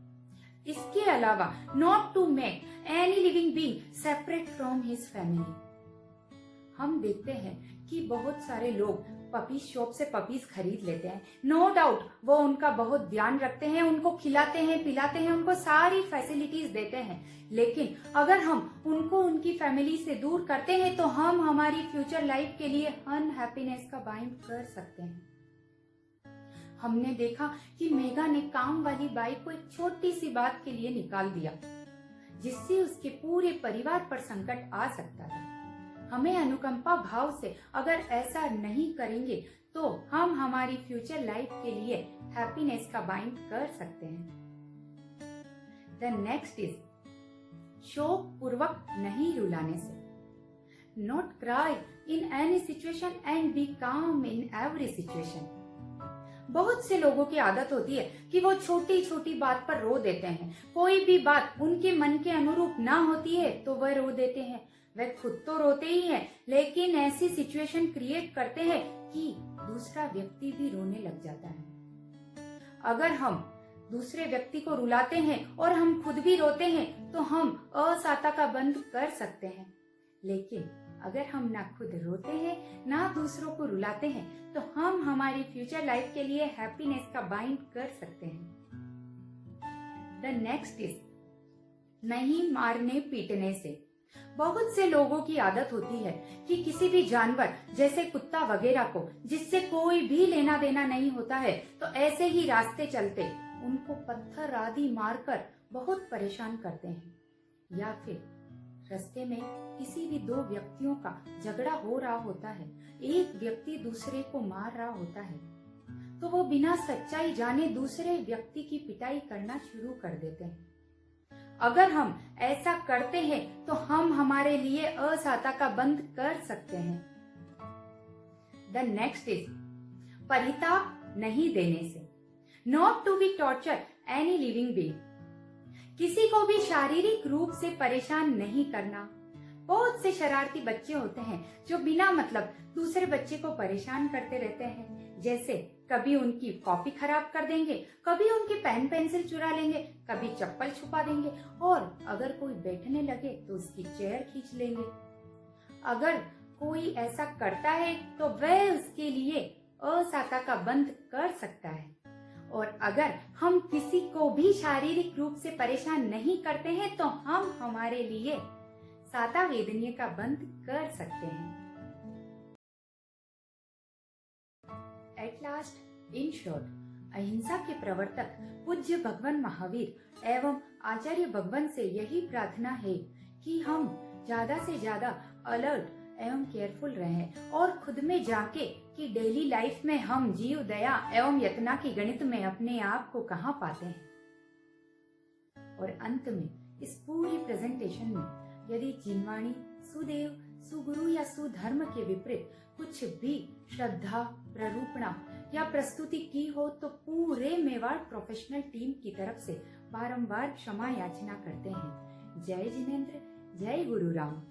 इसके अलावा not to make any living being separate from his family. हम देखते हैं कि बहुत सारे लोग पपीज शॉप से पपीज खरीद लेते हैं। नो डाउट वो उनका बहुत ध्यान रखते हैं, उनको खिलाते हैं, पिलाते हैं, उनको सारी फैसिलिटीज देते हैं, लेकिन अगर हम उनको उनकी फैमिली से दूर करते हैं तो हम हमारी फ्यूचर लाइफ के लिए अनहैप्पीनेस का बाइंड कर सकते हैं। हमने देखा कि मेगा ने काम वाली बाई को एक छोटी सी बात के लिए निकाल दिया जिससे उसके पूरे परिवार पर संकट आ सकता था। हमें अनुकंपा भाव से अगर ऐसा नहीं करेंगे तो हम हमारी फ्यूचर लाइफ के लिए हैप्पीनेस का बाइंड कर सकते हैं। द नेक्स्ट इज शोक पूर्वक नहीं रुलाने से। Not cry in any situation and be calm in every situation. बहुत से लोगों की आदत होती है कि वो छोटी छोटी बात पर रो देते हैं। कोई भी बात उनके मन के अनुरूप ना होती है तो वह रो देते हैं। वे खुद तो रोते ही हैं, लेकिन ऐसी सिचुएशन क्रिएट करते हैं कि दूसरा व्यक्ति भी रोने लग जाता है। अगर हम दूसरे व्यक्ति को रुलाते हैं और हम खुद भी रोते हैं तो हम असाता का बंध कर सकते हैं, लेकिन अगर हम ना खुद रोते हैं ना दूसरों को रुलाते हैं तो हम हमारी फ्यूचर लाइफ के लिए हैप्पीनेस का बाइंड कर सकते हैं। द नेक्स्ट इज नहीं मारने पीटने से। बहुत से लोगों की आदत होती है कि किसी भी जानवर जैसे कुत्ता वगैरह को जिससे कोई भी लेना देना नहीं होता है तो ऐसे ही रास्ते चलते उनको पत्थर आदि मारकर बहुत परेशान करते हैं, या फिर रास्ते में किसी भी 2 व्यक्तियों का झगड़ा हो रहा होता है, एक व्यक्ति दूसरे को मार रहा होता है तो वो बिना सच्चाई जाने दूसरे व्यक्ति की पिटाई करना शुरू कर देते हैं। अगर हम ऐसा करते हैं तो हम हमारे लिए असहजता का बंद कर सकते हैं। द नेक्स्ट इज परिताप नहीं देने से। Not to be torture any living being. किसी को भी शारीरिक रूप से परेशान नहीं करना। बहुत से शरारती बच्चे होते हैं जो बिना मतलब दूसरे बच्चे को परेशान करते रहते हैं। जैसे कभी उनकी कॉपी खराब कर देंगे, कभी उनकी पेन पेंसिल चुरा लेंगे, कभी चप्पल छुपा देंगे, और अगर कोई बैठने लगे तो उसकी चेयर खींच लेंगे। अगर कोई ऐसा करता है तो वह उसके लिए असहजता का बंद कर सकता है। और अगर हम किसी को भी शारीरिक रूप से परेशान नहीं करते हैं तो हम हमारे लिए साता वेदनीय का बंद कर सकते हैं। एट लास्ट, इन शॉर्ट, अहिंसा के प्रवर्तक पूज्य भगवान महावीर एवं आचार्य भगवान से यही प्रार्थना है कि हम ज्यादा से ज्यादा अलर्ट एवं केयरफुल रहें और खुद में झांके कि डेली लाइफ में हम जीव दया एवं यतना की गणित में अपने आप को कहाँ पाते हैं। और अंत में इस पूरी प्रेजेंटेशन में यदि जिनवाणी, सुदेव, सुगुरु या सुधर्म के विपरीत कुछ भी श्रद्धा, प्ररूपणा या प्रस्तुति की हो तो पूरे मेवाड़ प्रोफेशनल टीम की तरफ से बारंबार क्षमा याचना करते हैं। जय जिनेंद्र, जय गुरु राम।